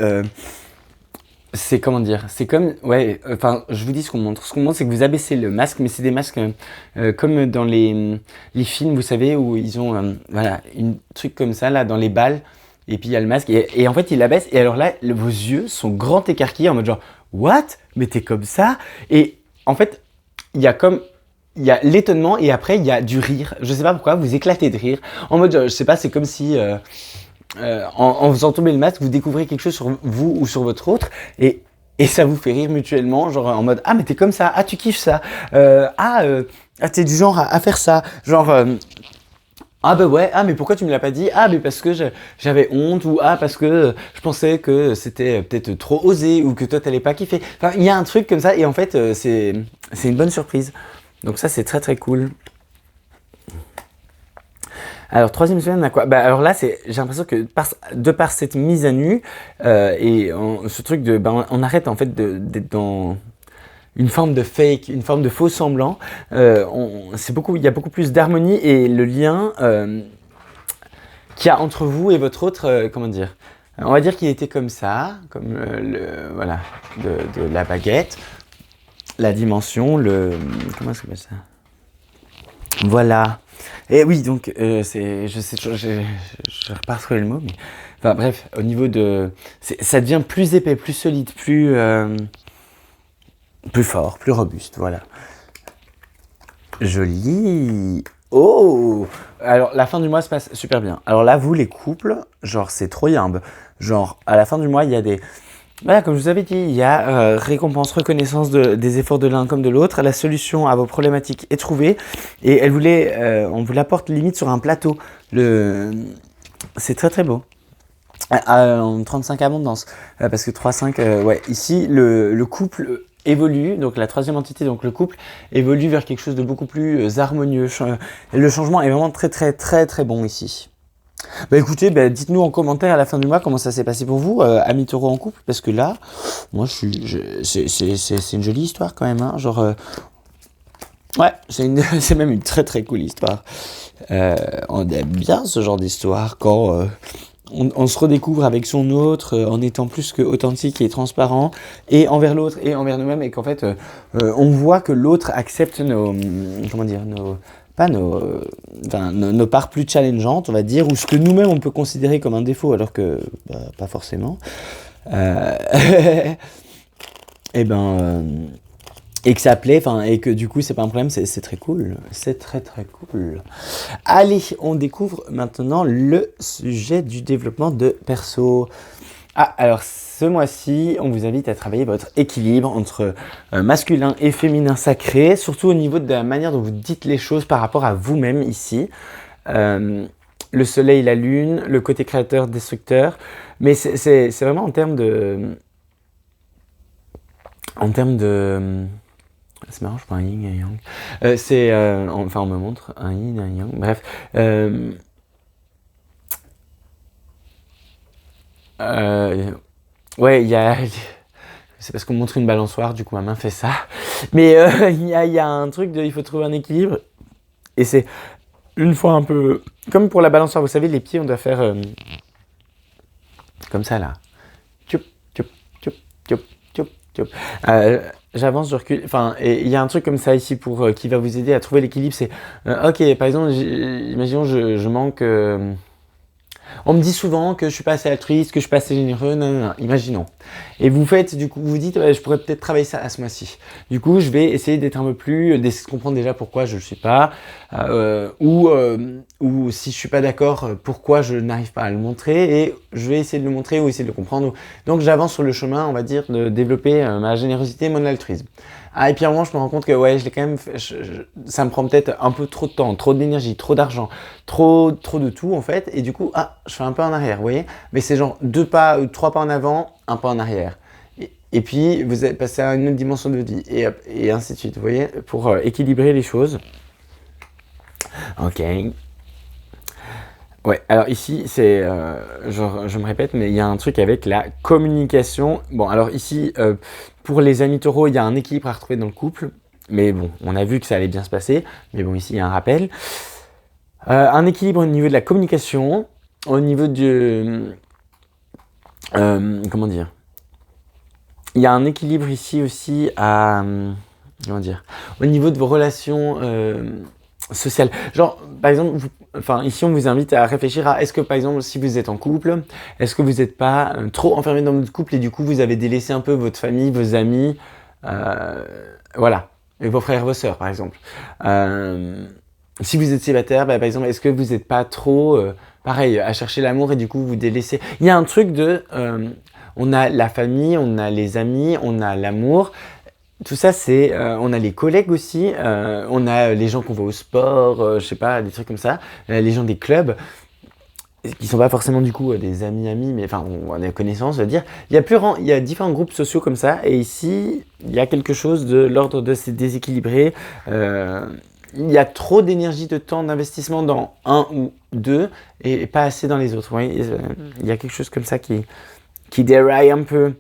c'est comment dire, c'est comme, ouais, enfin, je vous dis ce qu'on montre. Ce qu'on montre, c'est que vous abaissez le masque, mais c'est des masques comme dans les films, vous savez, où ils ont, voilà, une truc comme ça, là, dans les balles, et puis il y a le masque, et en fait, il l'abaisse, et alors là, vos yeux sont grands écarquillés, en mode genre, what? Mais t'es comme ça? Et en fait, il y a l'étonnement, et après, il y a du rire. Je sais pas pourquoi, vous éclatez de rire. En mode, je sais pas, c'est comme si... en faisant tomber le masque, vous découvrez quelque chose sur vous ou sur votre autre et ça vous fait rire mutuellement, genre en mode ah mais t'es comme ça, ah tu kiffes ça, t'es du genre à faire ça, genre ah bah ouais, ah mais pourquoi tu me l'as pas dit, ah mais parce que j'avais honte ou ah parce que je pensais que c'était peut-être trop osé ou que toi t'allais pas kiffer. Enfin il y a un truc comme ça et en fait c'est une bonne surprise. Donc ça c'est très très cool. Alors, troisième semaine, à quoi? Alors là, j'ai l'impression que de par cette mise à nu ce truc on arrête en fait d'être dans une forme de fake, une forme de faux semblant. Il y a beaucoup plus d'harmonie et le lien qu'il y a entre vous et votre autre, comment dire? On va dire qu'il était comme ça, comme voilà, de la baguette, la dimension, comment ça s'appelle ça? Voilà. Et oui, donc, je repars trouver le mot, mais... Enfin bref, au niveau ça devient plus épais, plus solide, plus fort, plus robuste, voilà. Joli. Oh! Alors, la fin du mois se passe super bien. Alors là, vous, les couples, genre, c'est trop yimbe. Genre, à la fin du mois, il y a des... Voilà, comme je vous avais dit, il y a récompense, reconnaissance des efforts de l'un comme de l'autre. La solution à vos problématiques est trouvée et on vous l'apporte limite sur un plateau. C'est très très beau. En 35 abondance, parce que 3-5, ouais, ici le couple évolue, donc la troisième entité, donc le couple évolue vers quelque chose de beaucoup plus harmonieux. Le changement est vraiment très très très très bon ici. Écoutez, dites-nous en commentaire à la fin du mois comment ça s'est passé pour vous, amis taureaux en couple, parce que là, moi c'est une jolie histoire quand même, hein, genre, ouais, c'est même une très très cool histoire. On aime bien ce genre d'histoire quand on se redécouvre avec son autre en étant plus que authentique et transparent, et envers l'autre et envers nous-mêmes, et qu'en fait, on voit que l'autre accepte nos parts plus challengeantes, on va dire, ou ce que nous-mêmes on peut considérer comme un défaut, alors que pas forcément. Et que ça plaît, et que du coup c'est pas un problème, c'est très cool, c'est très très cool. Allez, on découvre maintenant le sujet du développement de perso. Alors ce mois-ci, on vous invite à travailler votre équilibre entre masculin et féminin sacré, surtout au niveau de la manière dont vous dites les choses par rapport à vous-même ici. Le soleil, la lune, le côté créateur, destructeur, mais c'est vraiment en termes de... C'est marrant, je prends un yin et un yang. On me montre un yin et un yang, bref. Ouais, c'est parce qu'on me montre une balançoire, du coup ma main fait ça. Mais il y a un truc il faut trouver un équilibre. Et c'est une fois un peu... Comme pour la balançoire, vous savez, les pieds, on doit faire... comme ça, là. Tchoup, tchoup, tchoup, tchoup, tchoup, tchoup. J'avance, je recule. Et il y a un truc comme ça ici qui va vous aider à trouver l'équilibre. C'est, ok, par exemple, imaginons je manque... on me dit souvent que je suis pas assez altruiste, que je suis pas assez généreux, non, imaginons. Et vous vous dites, ouais, je pourrais peut-être travailler ça à ce mois-ci. Du coup, je vais essayer d'être un peu plus, d'essayer de comprendre déjà pourquoi je le suis pas, ou si je suis pas d'accord, pourquoi je n'arrive pas à le montrer, et je vais essayer de le montrer ou essayer de le comprendre. Donc j'avance sur le chemin, on va dire, de développer ma générosité et mon altruisme. Ah, et puis à un moment, je me rends compte que ouais, je l'ai quand même ça me prend peut-être un peu trop de temps, trop d'énergie, trop d'argent, trop de tout en fait. Et du coup, je fais un pas en arrière, vous voyez. Mais c'est genre 2 pas, 3 pas en avant, un pas en arrière. Et puis, vous êtes passé à une autre dimension de votre vie. Et ainsi de suite, vous voyez, pour équilibrer les choses. Ok. Ouais, alors ici, je me répète, mais il y a un truc avec la communication. Bon, alors ici, pour les amis taureaux, il y a un équilibre à retrouver dans le couple. Mais bon, on a vu que ça allait bien se passer. Mais bon, ici, il y a un rappel. Un équilibre au niveau de la communication, au niveau du... comment dire? Il y a un équilibre ici aussi à... comment dire? Au niveau de vos relations sociales. Genre, par exemple, ici, on vous invite à réfléchir à est-ce que, par exemple, si vous êtes en couple, est-ce que vous n'êtes pas trop enfermé dans votre couple et du coup, vous avez délaissé un peu votre famille, vos amis, voilà, et vos frères, vos sœurs, par exemple. Si vous êtes célibataire, par exemple, est-ce que vous n'êtes pas trop, pareil, à chercher l'amour et du coup, vous délaissez. Il y a un truc de... on a la famille, on a les amis, on a l'amour. Tout ça, c'est, on a les collègues aussi, on a les gens qu'on voit au sport, je sais pas, des trucs comme ça, les gens des clubs, qui sont pas forcément du coup des amis, mais enfin, on a des connaissances, on va dire. Il y a différents groupes sociaux comme ça, et ici, il y a quelque chose de l'ordre de ces déséquilibrés. Il y a trop d'énergie, de temps, d'investissement dans un ou deux, et pas assez dans les autres. Vous voyez, il y a quelque chose comme ça qui déraille un peu.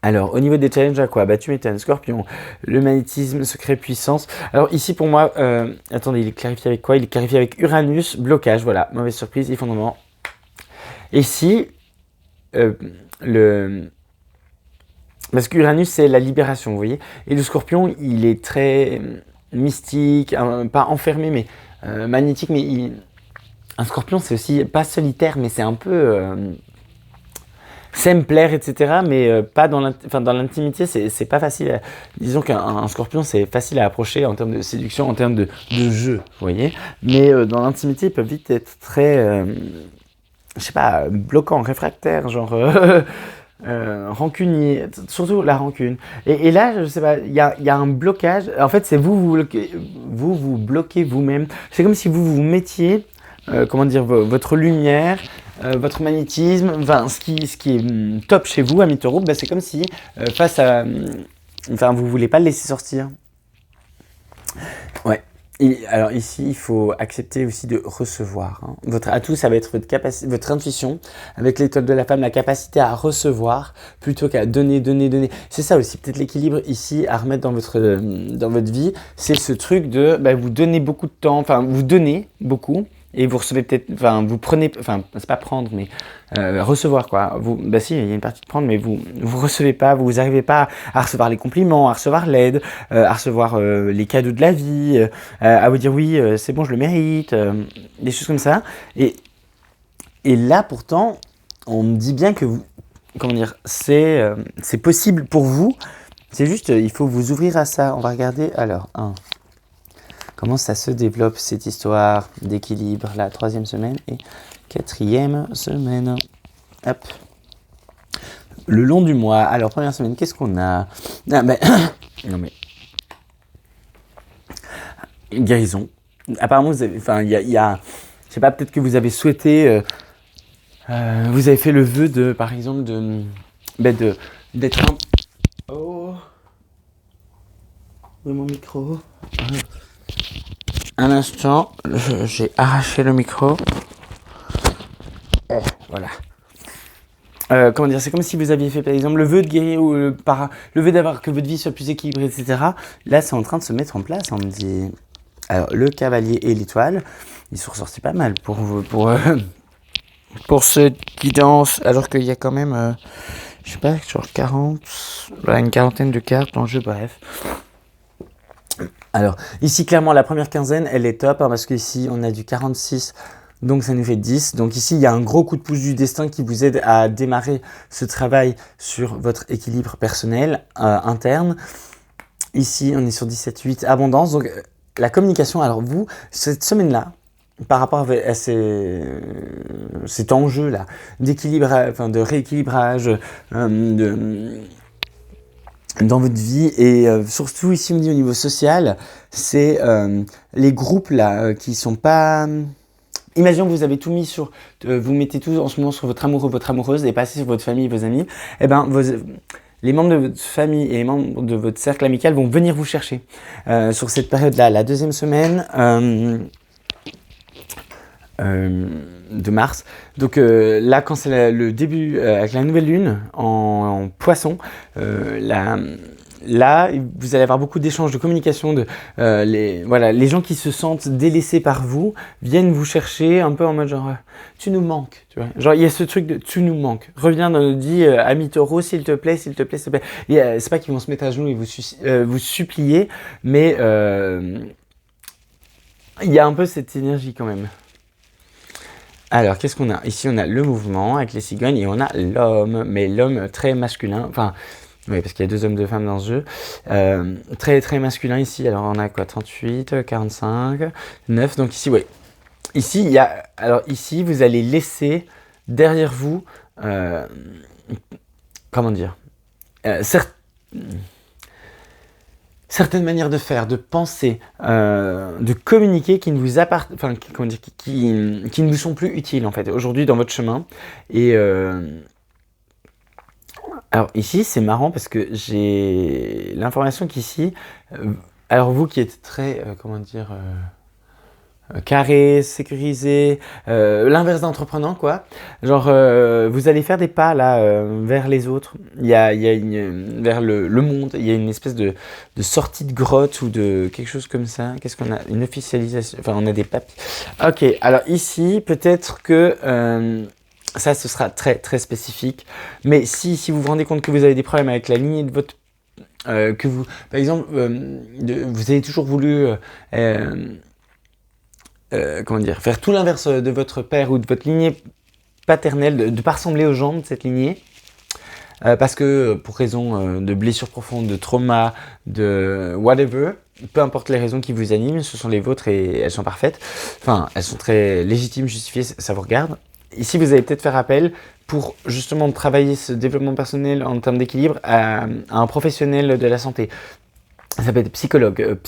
Alors, au niveau des challenges, à quoi? Tu m'étonnes, Scorpion, le magnétisme, secret, puissance. Alors ici, pour moi, attendez, il est clarifié avec quoi? Il est clarifié avec Uranus, blocage, voilà, mauvaise surprise, effondrement. Ici, parce qu'Uranus, c'est la libération, vous voyez. Et le Scorpion, il est très mystique, pas enfermé, mais magnétique, mais un Scorpion, c'est aussi pas solitaire, mais c'est un peu... s'aime plaire, etc. Mais pas dans l'intimité, c'est pas facile. Disons qu'un scorpion, c'est facile à approcher en termes de séduction, en termes de jeu, vous voyez. Mais dans l'intimité, ils peuvent vite être très, je sais pas, bloquants, réfractaires, genre rancuniers, surtout la rancune. Et là, je sais pas, il y a un blocage. En fait, c'est vous bloquez vous-même. C'est comme si vous mettiez, comment dire, votre lumière, votre magnétisme, enfin, ce qui est top chez vous, ami taureau, c'est comme si face à, vous voulez pas le laisser sortir. Ouais. Et alors ici, il faut accepter aussi de recevoir. Hein. Votre atout, ça va être votre intuition, avec l'étoile de la femme, la capacité à recevoir plutôt qu'à donner. C'est ça aussi, peut-être l'équilibre ici à remettre dans votre vie. C'est ce truc de vous donnez beaucoup de temps, vous donnez beaucoup. Et vous recevez peut-être, vous prenez, c'est pas prendre, mais recevoir quoi. Si, il y a une partie de prendre, mais vous recevez pas, vous n'arrivez pas à recevoir les compliments, à recevoir l'aide, à recevoir les cadeaux de la vie, à vous dire oui, c'est bon, je le mérite, des choses comme ça. Et là, pourtant, on me dit bien que c'est possible pour vous. C'est juste, il faut vous ouvrir à ça. On va regarder. Alors, comment ça se développe cette histoire d'équilibre, la 3e semaine et 4e semaine. Hop. Le long du mois. Alors, première semaine, qu'est-ce qu'on a? Non mais... guérison. Apparemment, vous avez... il y a... Je sais pas, peut-être que vous avez souhaité... vous avez fait le vœu de, par exemple, d'être un... Oh... Où est mon micro? Un instant, j'ai arraché le micro. Voilà. Comment dire, c'est comme si vous aviez fait par exemple le vœu de guérir ou le vœu d'avoir que votre vie soit plus équilibrée, etc. Là, c'est en train de se mettre en place. On me dit, alors le cavalier et l'étoile, ils sont ressortis pas mal pour ceux qui dansent, alors qu'il y a quand même, je sais pas, genre 40, une quarantaine de cartes dans le jeu, bref. Alors, ici, clairement, la première quinzaine, elle est top, parce qu'ici, on a du 46, donc ça nous fait 10. Donc ici, il y a un gros coup de pouce du destin qui vous aide à démarrer ce travail sur votre équilibre personnel interne. Ici, on est sur 17-8, abondance. Donc, la communication, alors vous, cette semaine-là, par rapport à cet enjeu-là, d'équilibrage, de rééquilibrage, dans votre vie et surtout ici on me dit au niveau social, c'est les groupes là qui sont pas. Imaginons que vous avez tout mis sur, vous mettez tout en ce moment sur votre amoureux, votre amoureuse et pas assez sur votre famille et vos amis. Eh ben, les membres de votre famille et les membres de votre cercle amical vont venir vous chercher sur cette période-là, la deuxième semaine de mars. Donc là, quand c'est le début avec la nouvelle lune en poisson, là, vous allez avoir beaucoup d'échanges, de communication. Les gens qui se sentent délaissés par vous viennent vous chercher un peu en mode genre tu nous manques, tu vois. Genre il y a ce truc de tu nous manques. Reviens dans notre vie, ami taureau, s'il te plaît, s'il te plaît, s'il te plaît. C'est pas qu'ils vont se mettre à genoux et vous supplier, mais il y a un peu cette énergie quand même. Alors, qu'est-ce qu'on a? Ici, on a le mouvement avec les cigognes et on a l'homme, mais l'homme très masculin. Enfin, oui, parce qu'il y a 2 hommes, 2 femmes dans ce jeu. Très, très masculin ici. Alors, on a quoi? 38, 45, 9. Donc ici, oui. Ici, il y a... Alors, ici, vous allez laisser derrière vous... comment dire? Certaines manières de faire, de penser, de communiquer qui ne vous qui ne vous sont plus utiles en fait aujourd'hui dans votre chemin. Et alors ici c'est marrant parce que j'ai l'information qu'ici, alors vous qui êtes très carré, sécurisé, l'inverse d'entreprenant quoi. Genre vous allez faire des pas là vers les autres. Il y a vers le monde. Il y a une espèce de sortie de grotte ou de quelque chose comme ça. Qu'est-ce qu'on a? Une officialisation. Enfin on a des papiers. Ok. Alors ici peut-être que ça ce sera très très spécifique. Mais si vous vous rendez compte que vous avez des problèmes avec la lignée de votre que vous par exemple vous avez toujours voulu faire tout l'inverse de votre père ou de votre lignée paternelle, de ne pas ressembler aux gens de cette lignée, parce que pour raison de blessures profondes, de trauma, de whatever, peu importe les raisons qui vous animent, ce sont les vôtres et elles sont parfaites, enfin elles sont très légitimes, justifiées, ça vous regarde. Ici vous allez peut-être faire appel pour justement travailler ce développement personnel en termes d'équilibre à un professionnel de la santé. Ça peut être psychologue,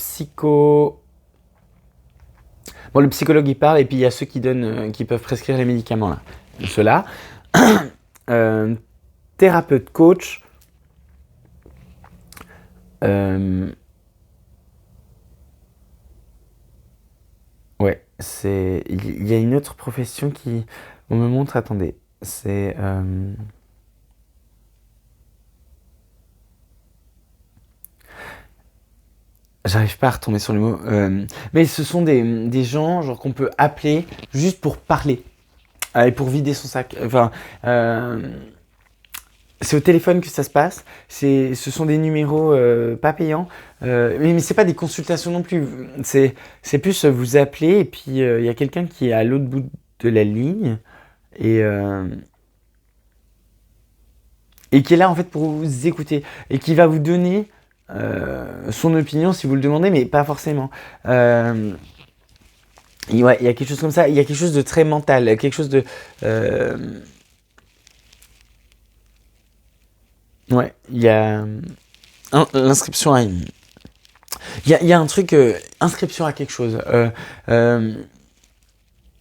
Bon, le psychologue il parle et puis il y a ceux qui donnent, qui peuvent prescrire les médicaments là. Ceux-là. Thérapeute, coach. Ouais, il y a une autre profession qui on me montre. Attendez, c'est j'arrive pas à retomber sur le mot. Mais ce sont des gens genre qu'on peut appeler juste pour parler et pour vider son sac. Enfin, c'est au téléphone que ça se passe. Ce sont des numéros pas payants. Mais c'est pas des consultations non plus. C'est plus vous appelez et puis il y a quelqu'un qui est à l'autre bout de la ligne et, euh, et qui est là en fait pour vous écouter et qui va vous donner son opinion si vous le demandez, mais pas forcément. Ouais, il y a quelque chose comme ça. Il y a quelque chose de très mental, quelque chose de ouais, il y a l'inscription à une... Il y a un truc, inscription à quelque chose.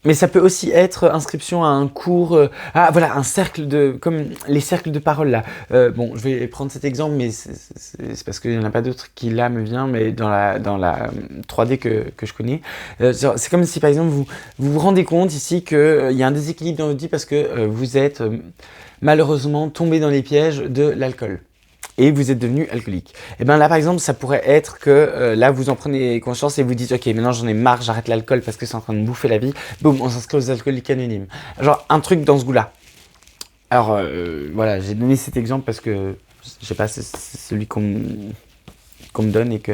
Mais ça peut aussi être inscription à un cours, voilà, un cercle comme les cercles de parole là. Bon, je vais prendre cet exemple, mais c'est parce qu'il n'y en a pas d'autre qui là me vient, mais dans la 3D que je connais. C'est comme si par exemple vous rendez compte ici qu'il y a un déséquilibre dans votre vie parce que vous êtes malheureusement tombé dans les pièges de l'alcool. Et vous êtes devenu alcoolique. Et bien là par exemple ça pourrait être que là vous en prenez conscience et vous dites ok maintenant j'en ai marre, j'arrête l'alcool parce que c'est en train de me bouffer la vie. Boum, on s'inscrit aux alcooliques anonymes. Genre un truc dans ce goût-là. Alors voilà, j'ai donné cet exemple parce que je sais pas, c'est celui qu'on me donne et que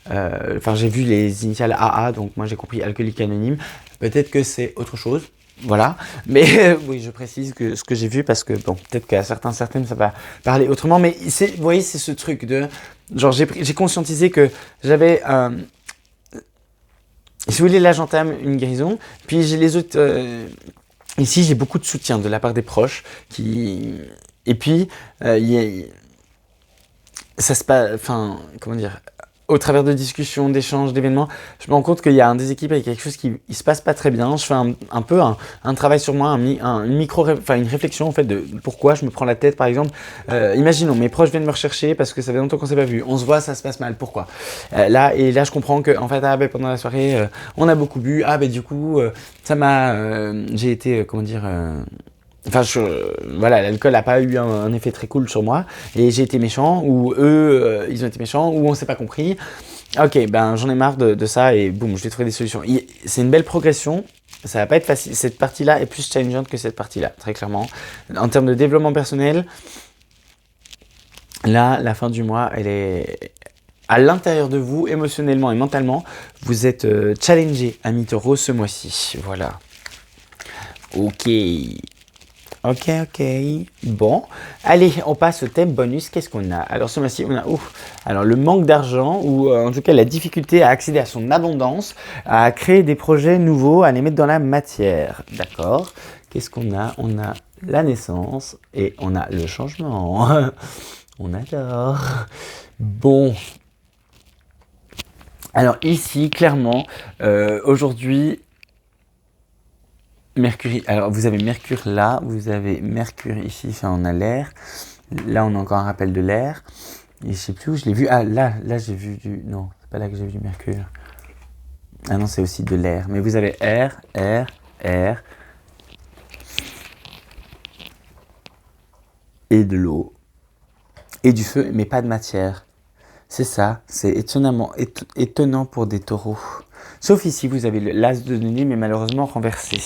j'ai vu les initiales AA donc moi j'ai compris alcoolique anonyme. Peut-être que c'est autre chose. Voilà, mais oui, je précise que ce que j'ai vu parce que bon, peut-être qu'à certaines, ça va parler autrement, mais vous voyez, c'est ce truc de genre j'ai conscientisé que j'avais, si vous voulez, là j'entame une guérison, puis j'ai les autres. Ici, j'ai beaucoup de soutien de la part des proches et puis il ça se passe, enfin, comment dire, au travers de discussions, d'échanges, d'événements, je me rends compte qu'il y a un déséquilibre, il y a quelque chose qui ne se passe pas très bien. Je fais un peu un travail sur moi, une réflexion en fait de pourquoi je me prends la tête, par exemple. Imaginons, mes proches viennent me rechercher parce que ça fait longtemps qu'on s'est pas vu. On se voit, ça se passe mal. Pourquoi là, je comprends que en fait, pendant la soirée, on a beaucoup bu. Du coup, j'ai été, Enfin, voilà, l'alcool n'a pas eu un effet très cool sur moi et j'ai été méchant ou eux, ils ont été méchants ou on s'est pas compris. Ok, ben j'en ai marre de ça et boum, je vais trouver des solutions. C'est une belle progression. Ça va pas être facile. Cette partie-là est plus challengeante que cette partie-là, très clairement. En termes de développement personnel, là, la fin du mois, elle est à l'intérieur de vous, émotionnellement et mentalement. Vous êtes challengé, ami Taureau, ce mois-ci. Voilà. Ok. Ok. Bon, allez, on passe au thème bonus. Qu'est-ce qu'on a? Alors ce mois-ci, on a alors le manque d'argent ou en tout cas la difficulté à accéder à son abondance, à créer des projets nouveaux, à les mettre dans la matière. D'accord. Qu'est-ce qu'on a? On a la naissance et on a le changement. On adore. Bon. Alors ici, clairement, aujourd'hui, Mercure, alors vous avez Mercure là, vous avez Mercure ici, enfin on a l'air. Là on a encore un rappel de l'air. Et je sais plus où je l'ai vu. Ah là j'ai vu du... Non, c'est pas là que j'ai vu du Mercure. Ah non, c'est aussi de l'air. Mais vous avez air, et de l'eau. Et du feu, mais pas de matière. C'est ça, c'est étonnant pour des taureaux. Sauf ici, vous avez l'as de denier, mais malheureusement renversé.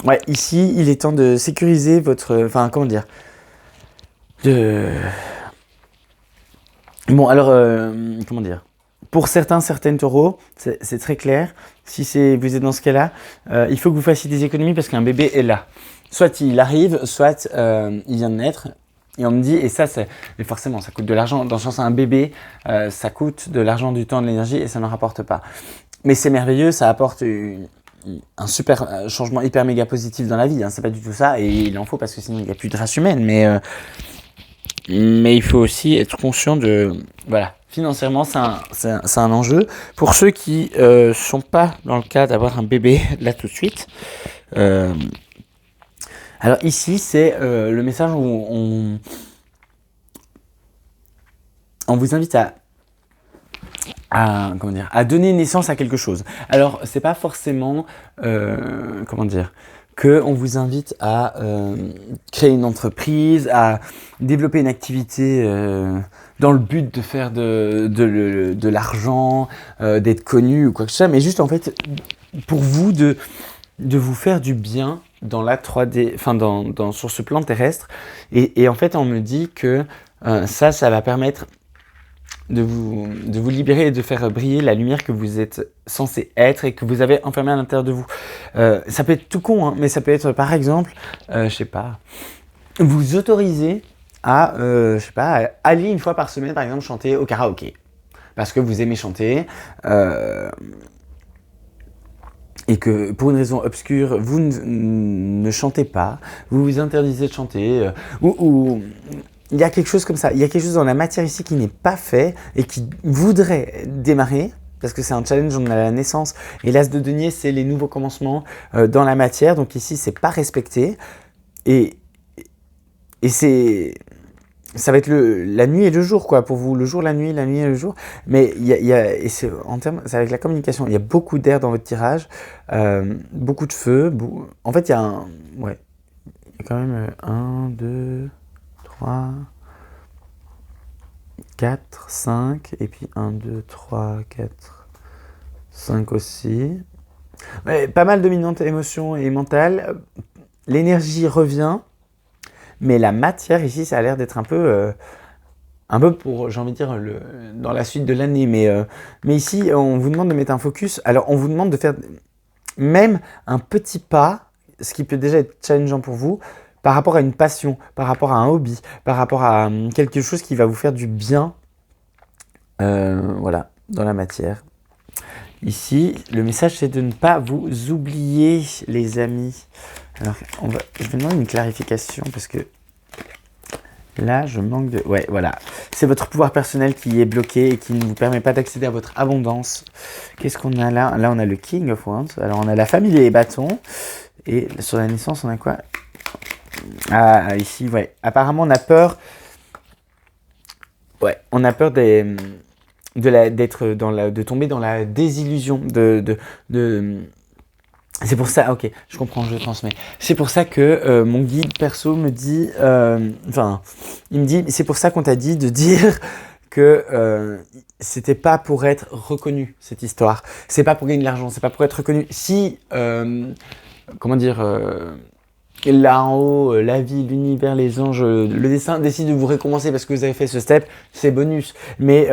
Ouais, ici, il est temps de sécuriser votre... Enfin, comment dire Bon, alors, comment dire pour certaines taureaux, c'est très clair. Si vous êtes dans ce cas-là, il faut que vous fassiez des économies parce qu'un bébé est là. Soit il arrive, soit il vient de naître. Et on me dit, mais forcément, ça coûte de l'argent. Dans le sens, un bébé, ça coûte de l'argent, du temps, de l'énergie et ça ne rapporte pas. Mais c'est merveilleux, ça apporte un super changement hyper méga positif dans la vie. Hein. C'est pas du tout ça et il en faut parce que sinon il n'y a plus de race humaine. Mais il faut aussi être conscient de... Voilà, financièrement, c'est un enjeu. Pour ceux qui ne sont pas dans le cas d'avoir un bébé là tout de suite, alors ici, c'est le message où on vous invite à donner naissance à quelque chose. Alors, c'est pas forcément, que on vous invite à créer une entreprise, à développer une activité dans le but de faire de l'argent, d'être connu ou quoi que ce soit, mais juste en fait pour vous de vous faire du bien dans la 3D, enfin sur ce plan terrestre. Et en fait, on me dit que ça va permettre de vous libérer et de faire briller la lumière que vous êtes censé être et que vous avez enfermée à l'intérieur de vous. Ça peut être tout con, hein, mais ça peut être par exemple, je sais pas, vous autoriser à, à aller une fois par semaine, par exemple, chanter au karaoké. Parce que vous aimez chanter, et que pour une raison obscure, vous ne chantez pas, vous vous interdisez de chanter, ou il y a quelque chose comme ça, il y a quelque chose dans la matière ici qui n'est pas fait et qui voudrait démarrer, parce que c'est un challenge, on a la naissance, et l'as de denier, c'est les nouveaux commencements dans la matière, donc ici, c'est pas respecté, et ça va être la nuit et le jour, quoi, pour vous, le jour, la nuit et le jour, mais c'est avec la communication, il y a beaucoup d'air dans votre tirage, beaucoup de feu, en fait, il y a quand même 1, 2, 3, 4, 5, et puis 1, 2, 3, 4, 5 aussi. Ouais, pas mal dominante émotion et mentale. L'énergie revient, mais la matière ici, ça a l'air d'être un peu pour, j'ai envie de dire, dans la suite de l'année. Mais ici, on vous demande de mettre un focus. Alors, on vous demande de faire même un petit pas, ce qui peut déjà être challengeant pour vous, par rapport à une passion, par rapport à un hobby, par rapport à quelque chose qui va vous faire du bien, voilà, dans la matière. Ici, le message, c'est de ne pas vous oublier, les amis. Alors, je vais demander une clarification, parce que là, je manque de... Ouais, voilà. c'est votre pouvoir personnel qui est bloqué et qui ne vous permet pas d'accéder à votre abondance. Qu'est-ce qu'on a là? Là, on a le King of Wands. Alors, on a la famille des bâtons. Et sur la naissance, on a quoi? Ah, ici, ouais. Apparemment, on a peur. Ouais, on a peur de tomber dans la désillusion. C'est pour ça, ok, je comprends, je transmets. C'est pour ça que mon guide perso me dit, il me dit, c'est pour ça qu'on t'a dit de dire que c'était pas pour être reconnu, cette histoire. C'est pas pour gagner de l'argent, c'est pas pour être reconnu. Si, là en haut, la vie, l'univers, les anges, le destin décide de vous récompenser parce que vous avez fait ce step, c'est bonus. Mais,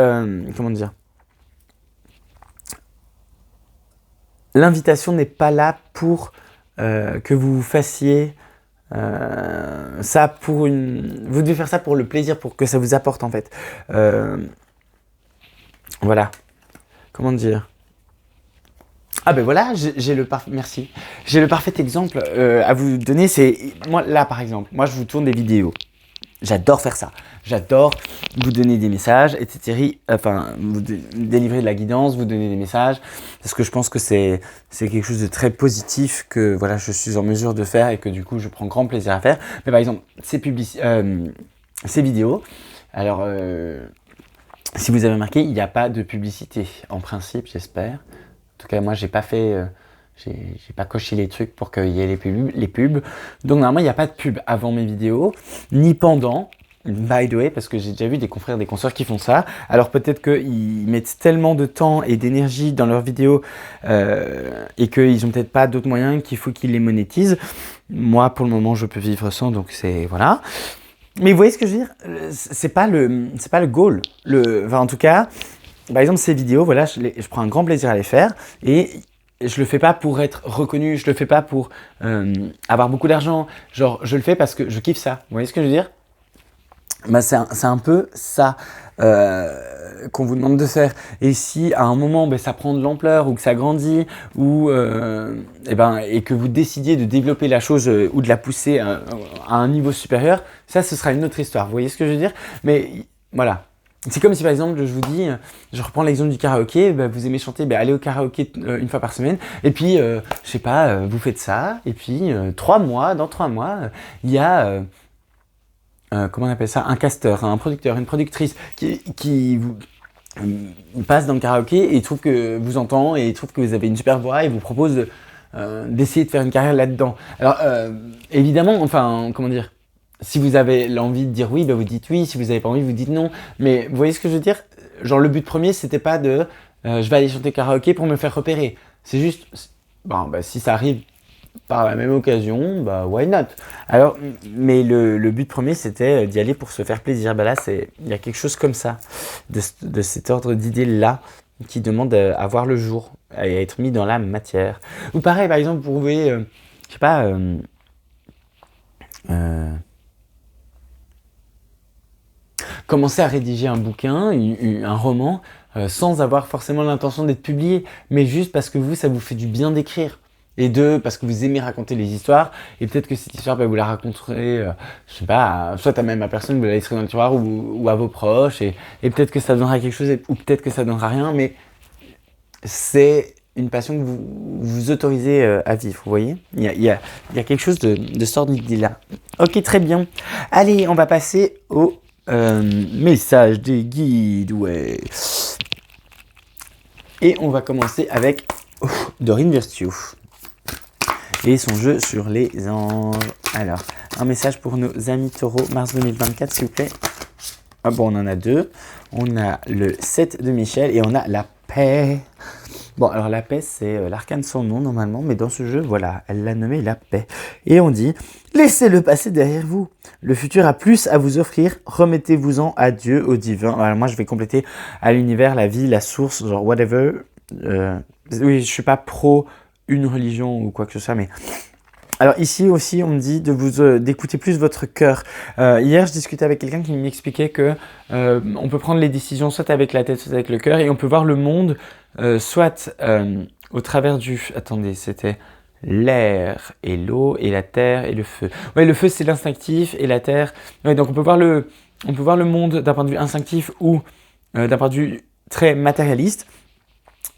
l'invitation n'est pas là pour que vous fassiez ça pour Vous devez faire ça pour le plaisir, pour que ça vous apporte en fait. Voilà. Comment dire? Ah ben voilà, merci. J'ai le parfait exemple à vous donner. C'est moi là par exemple. Moi je vous tourne des vidéos. J'adore faire ça. J'adore vous donner des messages, etc. Enfin, vous délivrer de la guidance, vous donner des messages, parce que je pense que c'est quelque chose de très positif que voilà, je suis en mesure de faire et que du coup, je prends grand plaisir à faire. Mais par exemple, ces vidéos, alors, si vous avez remarqué, il n'y a pas de publicité, en principe, j'espère. En tout cas, moi, j'ai pas coché les trucs pour qu'il y ait les pubs. Donc, normalement, il n'y a pas de pub avant mes vidéos, ni pendant. By the way, parce que j'ai déjà vu des confrères, des consoeurs qui font ça. Alors peut-être qu'ils mettent tellement de temps et d'énergie dans leurs vidéos et qu'ils n'ont peut-être pas d'autres moyens qu'il faut qu'ils les monétisent. Moi, pour le moment, je peux vivre sans, donc c'est voilà. Mais vous voyez ce que je veux dire? C'est pas le goal. En tout cas, par exemple, ces vidéos, voilà, je prends un grand plaisir à les faire et je le fais pas pour être reconnu, je le fais pas pour avoir beaucoup d'argent. Genre, je le fais parce que je kiffe ça. Vous voyez ce que je veux dire? Bah c'est un peu ça qu'on vous demande de faire. Et si à un moment ça prend de l'ampleur ou que ça grandit ou et que vous décidiez de développer la chose ou de la pousser à un niveau supérieur, ça ce sera une autre histoire. Vous voyez ce que je veux dire? Mais voilà. C'est comme si par exemple je vous dis, je reprends l'exemple du karaoké, vous aimez chanter, allez au karaoké une fois par semaine, et puis je sais pas, vous faites ça, et puis dans 3 mois, il y a comment on appelle ça, un casteur, un producteur, une productrice qui vous passe dans le karaoké et il trouve que vous entend et il trouve que vous avez une super voix et vous propose d'essayer de faire une carrière là-dedans. Alors évidemment, enfin comment dire, si vous avez l'envie de dire oui, vous dites oui, si vous n'avez pas envie, vous dites non. Mais vous voyez ce que je veux dire? Genre le but premier, c'était pas de je vais aller chanter karaoké pour me faire repérer. C'est juste, si ça arrive par la même occasion, why not? Alors, mais le but premier, c'était d'y aller pour se faire plaisir. Là, il y a quelque chose comme ça, de cet ordre d'idées-là, qui demande à voir le jour, à être mis dans la matière. Ou pareil, par exemple, vous pouvez, je sais pas, commencer à rédiger un bouquin, un roman, sans avoir forcément l'intention d'être publié, mais juste parce que ça vous fait du bien d'écrire. Et parce que vous aimez raconter les histoires, et peut-être que cette histoire, vous la raconterez, je sais pas, soit à même à personne, vous la laisserez dans le tiroir, ou à vos proches, et peut-être que ça donnera quelque chose, ou peut-être que ça donnera rien, mais c'est une passion que vous vous autorisez à vivre, vous voyez? Il y a quelque chose de ce ordre d'idée-là. Ok, très bien. Allez, on va passer au message des guides, ouais. Et on va commencer avec Dorine Virtue et son jeu sur les anges. Alors, un message pour nos amis taureaux, mars 2024, s'il vous plaît. Ah bon, on en a 2. On a le 7 de Michel et on a la paix. Bon, alors la paix, c'est l'arcane sans nom normalement, mais dans ce jeu, voilà, elle l'a nommé la paix. Et on dit, laissez-le passer derrière vous. Le futur a plus à vous offrir, remettez-vous-en à Dieu, au divin. Alors moi, je vais compléter à l'univers, la vie, la source, genre whatever. Oui, je suis pas pro une religion ou quoi que ce soit, mais... Alors ici aussi, on me dit d'écouter plus votre cœur. Hier, je discutais avec quelqu'un qui m'expliquait que on peut prendre les décisions soit avec la tête, soit avec le cœur, et on peut voir le monde soit au travers du... Attendez, c'était l'air et l'eau, et la terre et le feu. Ouais, le feu c'est l'instinctif, et la terre... Ouais, donc on peut voir le monde d'un point de vue instinctif ou d'un point de vue très matérialiste.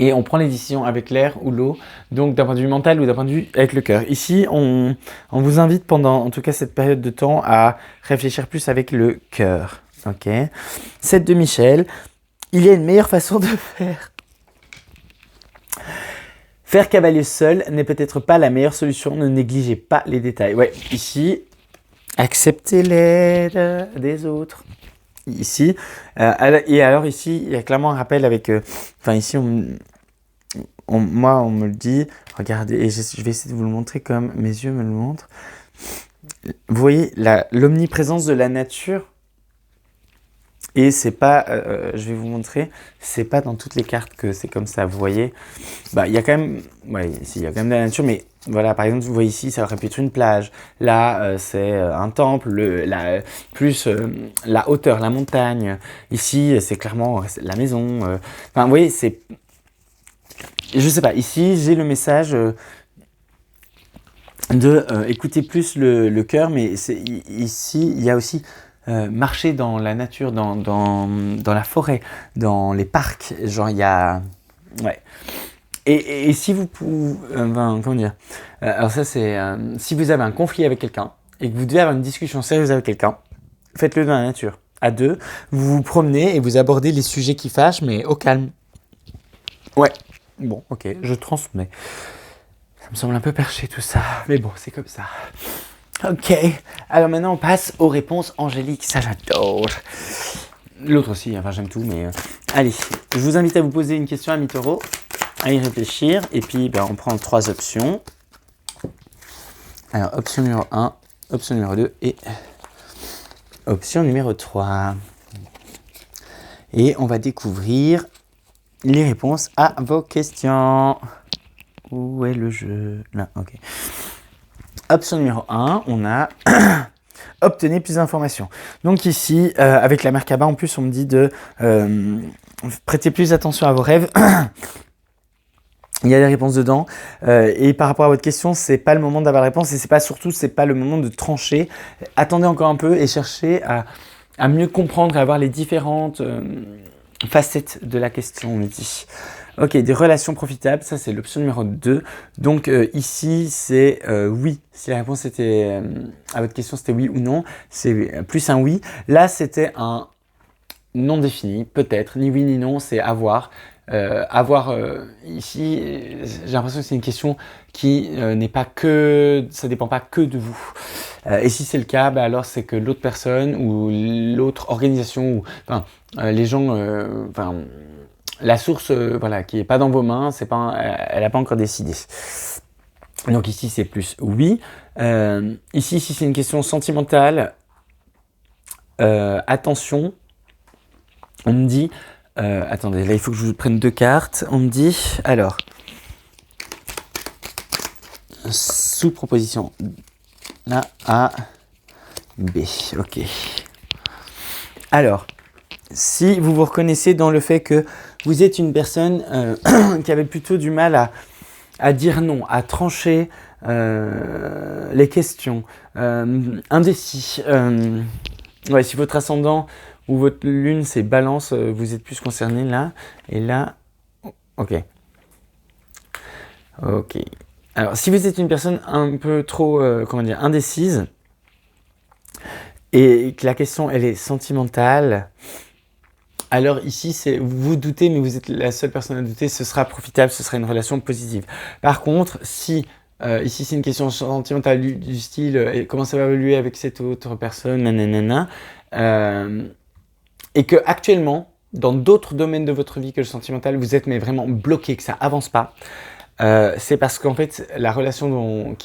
Et on prend les décisions avec l'air ou l'eau, donc d'un point de vue mental ou d'un point de vue avec le cœur. Ici, on vous invite pendant, en tout cas, cette période de temps à réfléchir plus avec le cœur. Ok. 7 de Michel. Il y a une meilleure façon de faire. Faire cavalier seul n'est peut-être pas la meilleure solution. Ne négligez pas les détails. Ouais, ici, acceptez l'aide des autres. Ici, et alors ici, il y a clairement un rappel avec... Enfin, ici, moi, on me le dit, regardez, et je vais essayer de vous le montrer comme mes yeux me le montrent. Vous voyez l'omniprésence de la nature, et c'est pas, je vais vous montrer, c'est pas dans toutes les cartes que c'est comme ça, vous voyez. Bah, il y a quand même, ouais, il y a quand même de la nature, mais voilà, par exemple, vous voyez ici, ça aurait pu être une plage. Là, c'est un temple, plus la hauteur, la montagne. Ici, c'est clairement la maison. Enfin, vous voyez, c'est... Je sais pas, ici j'ai le message de écouter plus le cœur, mais ici il y a aussi marcher dans la nature, dans la forêt, dans les parcs, genre il y a... Ouais. Et si vous pouvez... comment dire alors ça c'est... si vous avez un conflit avec quelqu'un, et que vous devez avoir une discussion sérieuse avec quelqu'un, faites-le dans la nature. À deux, vous vous promenez et vous abordez les sujets qui fâchent, mais au calme. Ouais. Bon, ok, je transmets. Ça me semble un peu perché tout ça, mais bon, c'est comme ça. Ok, alors maintenant on passe aux réponses angéliques, ça j'adore. L'autre aussi, enfin j'aime tout, mais... Allez, je vous invite à vous poser une question à mi-taureau, à y réfléchir, et puis on prend 3 options. Alors, option numéro 1, option numéro 2 et option numéro 3. Et on va découvrir les réponses à vos questions. Où est le jeu? Là, ok. Option numéro 1, on a obtenir plus d'informations. Donc ici, avec la Merkaba, en plus, on me dit de prêter plus attention à vos rêves. Il y a des réponses dedans. Et par rapport à votre question, c'est pas le moment d'avoir la réponse et c'est pas le moment de trancher. Attendez encore un peu et cherchez à mieux comprendre et à voir les différentes facettes de la question, on me dit. Ok, des relations profitables, ça c'est l'option numéro 2. Donc ici, c'est oui. Si la réponse était à votre question, c'était oui ou non, c'est plus un oui. Là, c'était un non défini, peut-être, ni oui ni non, c'est à voir. Ici, j'ai l'impression que c'est une question qui n'est pas que, ça dépend pas que de vous. Et si c'est le cas, alors c'est que l'autre personne ou l'autre organisation ou les gens, la source, voilà, qui est pas dans vos mains, c'est pas, elle n'a pas encore décidé. Donc ici c'est plus oui. Ici, si c'est une question sentimentale, attention, on me dit. Attendez, là il faut que je vous prenne 2 cartes. On me dit, alors, sous proposition, là, A, B, ok. Alors, si vous vous reconnaissez dans le fait que vous êtes une personne qui avait plutôt du mal à dire non, à trancher les questions, indécis, ouais, si votre ascendant ou votre lune c'est balance, vous êtes plus concerné là, et là, ok. Ok. Alors, si vous êtes une personne un peu trop, indécise, et que la question elle est sentimentale, alors ici, vous doutez, mais vous êtes la seule personne à douter, ce sera profitable, ce sera une relation positive. Par contre, si ici c'est une question sentimentale du style comment ça va évoluer avec cette autre personne, nanana, et que actuellement, dans d'autres domaines de votre vie que le sentimental, vous êtes mais vraiment bloqué, que ça avance pas, c'est parce qu'en fait, la relation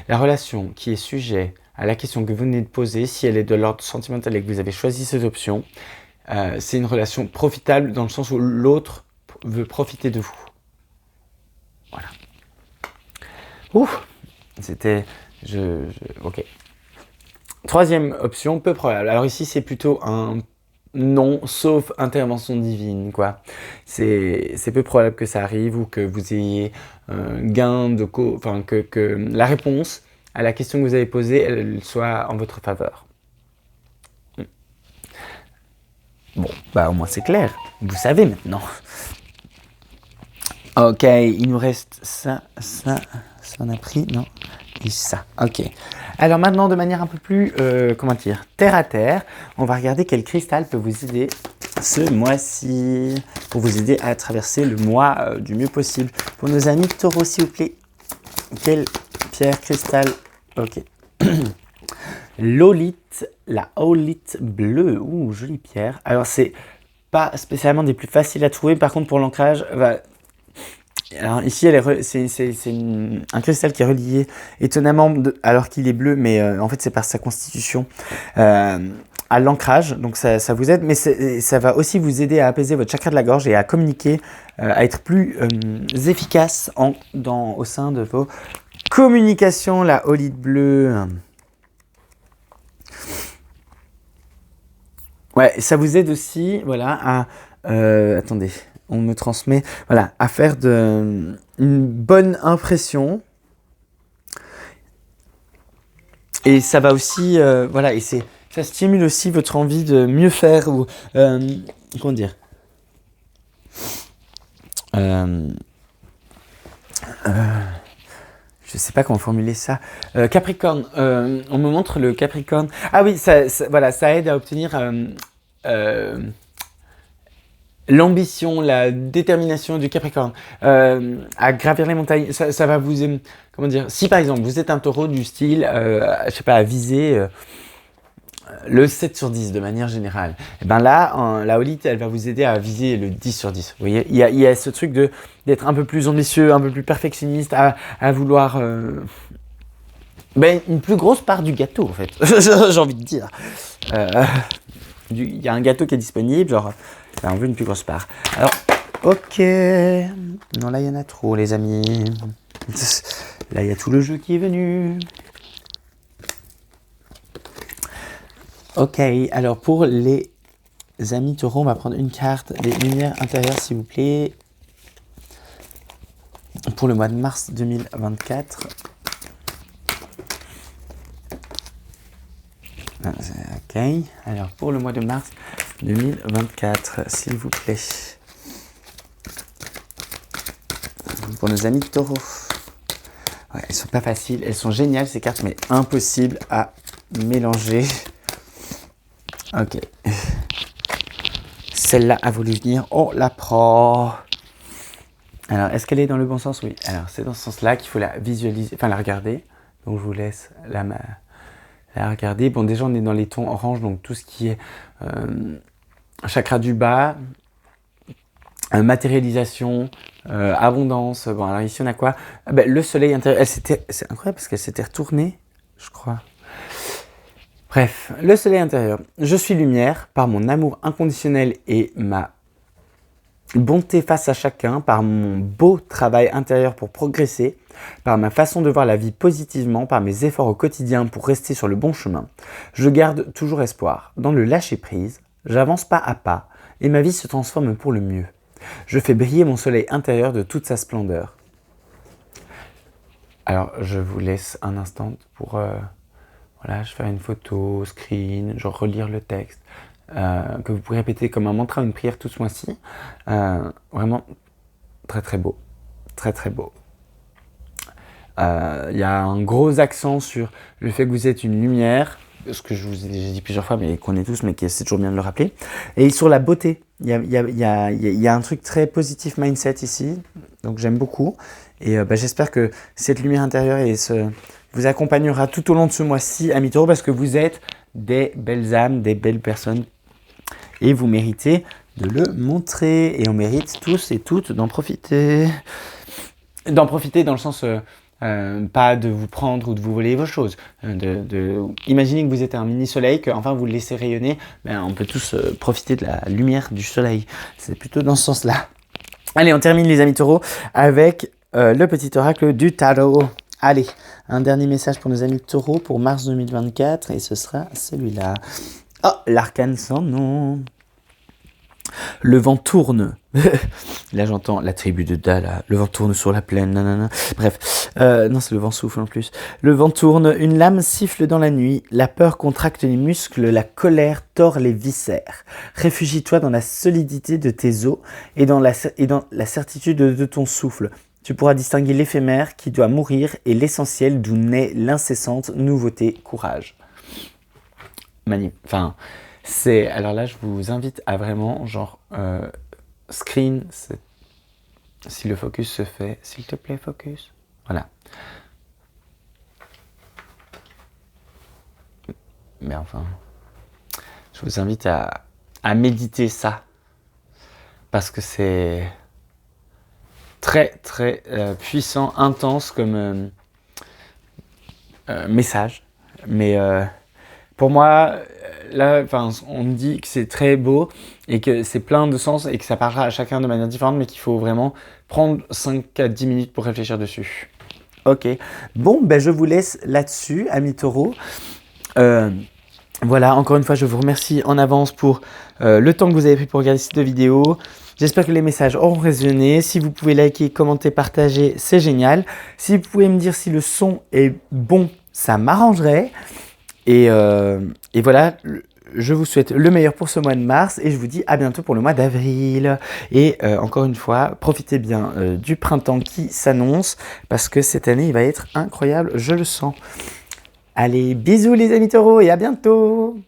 la relation qui est sujet à la question que vous venez de poser, si elle est de l'ordre sentimental et que vous avez choisi cette option, c'est une relation profitable dans le sens où l'autre veut profiter de vous. Voilà. Ouf, c'était... ok. Troisième option, peu probable. Alors ici, c'est plutôt un non, sauf intervention divine, quoi. C'est peu probable que ça arrive ou que vous ayez gain de enfin que la réponse à la question que vous avez posée, elle soit en votre faveur. Bon, bah au moins c'est clair. Vous savez maintenant. Ok, il nous reste ça on a pris, non? Et ça, ok. Alors maintenant, de manière un peu plus, comment dire, terre à terre, on va regarder quel cristal peut vous aider ce mois-ci, pour vous aider à traverser le mois du mieux possible. Pour nos amis taureaux, s'il vous plaît, quelle pierre, cristal? Ok. L'olite, la olite bleue. Ouh, jolie pierre. Alors, c'est pas spécialement des plus faciles à trouver. Par contre, pour l'ancrage, alors ici, c'est un cristal qui est relié étonnamment, alors qu'il est bleu, mais en fait, c'est par sa constitution, à l'ancrage. Donc, ça vous aide, mais ça va aussi vous aider à apaiser votre chakra de la gorge et à communiquer, à être plus efficace au sein de vos communications. La olite bleue. Ouais, ça vous aide aussi, voilà, à... attendez, on me transmet, voilà, à faire une bonne impression. Et ça va aussi, voilà, et ça stimule aussi votre envie de mieux faire, ou, comment dire, je sais pas comment formuler ça. Capricorne, on me montre le Capricorne. Ah oui, voilà, ça aide à obtenir l'ambition, la détermination du Capricorne, à gravir les montagnes. Ça va vous, comment dire, si par exemple vous êtes un taureau du style, je sais pas, à viser le 7 sur 10 de manière générale, et ben là, la olite, elle va vous aider à viser le 10 sur 10. Vous voyez, il y a ce truc d'être un peu plus ambitieux, un peu plus perfectionniste, à vouloir une plus grosse part du gâteau, en fait. J'ai envie de dire. Il y a un gâteau qui est disponible, genre, on veut une plus grosse part. Alors, ok. Non, là, il y en a trop, les amis. Là, il y a tout le jeu qui est venu. Ok, alors pour les amis taureaux, on va prendre une carte des lumières intérieures, s'il vous plaît. Pour le mois de mars 2024. Ok, alors pour le mois de mars 2024, s'il vous plaît. Pour nos amis taureaux. Ouais, elles sont pas faciles, elles sont géniales ces cartes, mais impossibles à mélanger. Ok. Celle-là a voulu venir, on la prend. Alors, est-ce qu'elle est dans le bon sens? Oui. Alors, c'est dans ce sens-là qu'il faut la visualiser, enfin la regarder. Donc, je vous laisse la regarder. Bon, déjà, on est dans les tons orange, donc tout ce qui est chakra du bas, matérialisation, abondance. Bon, alors ici, on a quoi? Le soleil intérieur. C'est incroyable parce qu'elle s'était retournée, je crois. Bref, le soleil intérieur. Je suis lumière par mon amour inconditionnel et ma bonté face à chacun, par mon beau travail intérieur pour progresser, par ma façon de voir la vie positivement, par mes efforts au quotidien pour rester sur le bon chemin. Je garde toujours espoir. Dans le lâcher-prise, j'avance pas à pas et ma vie se transforme pour le mieux. Je fais briller mon soleil intérieur de toute sa splendeur. Alors, je vous laisse un instant pour... voilà, je fais une photo, screen, genre relire le texte, que vous pouvez répéter comme un mantra, une prière tout ce mois-ci. Vraiment très très beau, très très beau. Il y a un gros accent sur le fait que vous êtes une lumière, ce que je vous ai déjà dit plusieurs fois, mais qu'on est tous, mais c'est toujours bien de le rappeler. Et sur la beauté, il y a un truc très positif mindset ici, donc j'aime beaucoup. Et j'espère que cette lumière intérieure vous accompagnera tout au long de ce mois-ci, amis taureaux, parce que vous êtes des belles âmes, des belles personnes. Et vous méritez de le montrer. Et on mérite tous et toutes d'en profiter. D'en profiter dans le sens, pas de vous prendre ou de vous voler vos choses. Imaginez que vous êtes un mini-soleil, qu'enfin vous le laissez rayonner. On peut tous profiter de la lumière du soleil. C'est plutôt dans ce sens-là. Allez, on termine les amis taureaux avec le petit oracle du tarot. Allez, un dernier message pour nos amis taureaux pour mars 2024 et ce sera celui-là. Oh, l'arcane sans nom. Le vent tourne. Là, j'entends la tribu de Dala. Le vent tourne sur la plaine. Nanana. Bref, non, c'est le vent souffle en plus. Le vent tourne, une lame siffle dans la nuit. La peur contracte les muscles, la colère tord les viscères. Réfugie-toi dans la solidité de tes os et dans la certitude de ton souffle. Tu pourras distinguer l'éphémère qui doit mourir et l'essentiel d'où naît l'incessante nouveauté, courage. Enfin, alors là, je vous invite à vraiment, genre, screen, si le focus se fait, s'il te plaît, focus. Voilà. Mais enfin, je vous invite à méditer ça. Parce que c'est très, très puissant, intense comme message. Mais pour moi, là, on me dit que c'est très beau et que c'est plein de sens et que ça parlera à chacun de manière différente, mais qu'il faut vraiment prendre 5 à 10 minutes pour réfléchir dessus. Ok. Bon, ben je vous laisse là-dessus, amis taureaux. Voilà, encore une fois, je vous remercie en avance pour le temps que vous avez pris pour regarder cette vidéo. J'espère que les messages auront résonné. Si vous pouvez liker, commenter, partager, c'est génial. Si vous pouvez me dire si le son est bon, ça m'arrangerait. Et voilà, je vous souhaite le meilleur pour ce mois de mars et je vous dis à bientôt pour le mois d'avril. Et encore une fois, profitez bien du printemps qui s'annonce parce que cette année, il va être incroyable, je le sens. Allez, bisous les amis taureaux et à bientôt!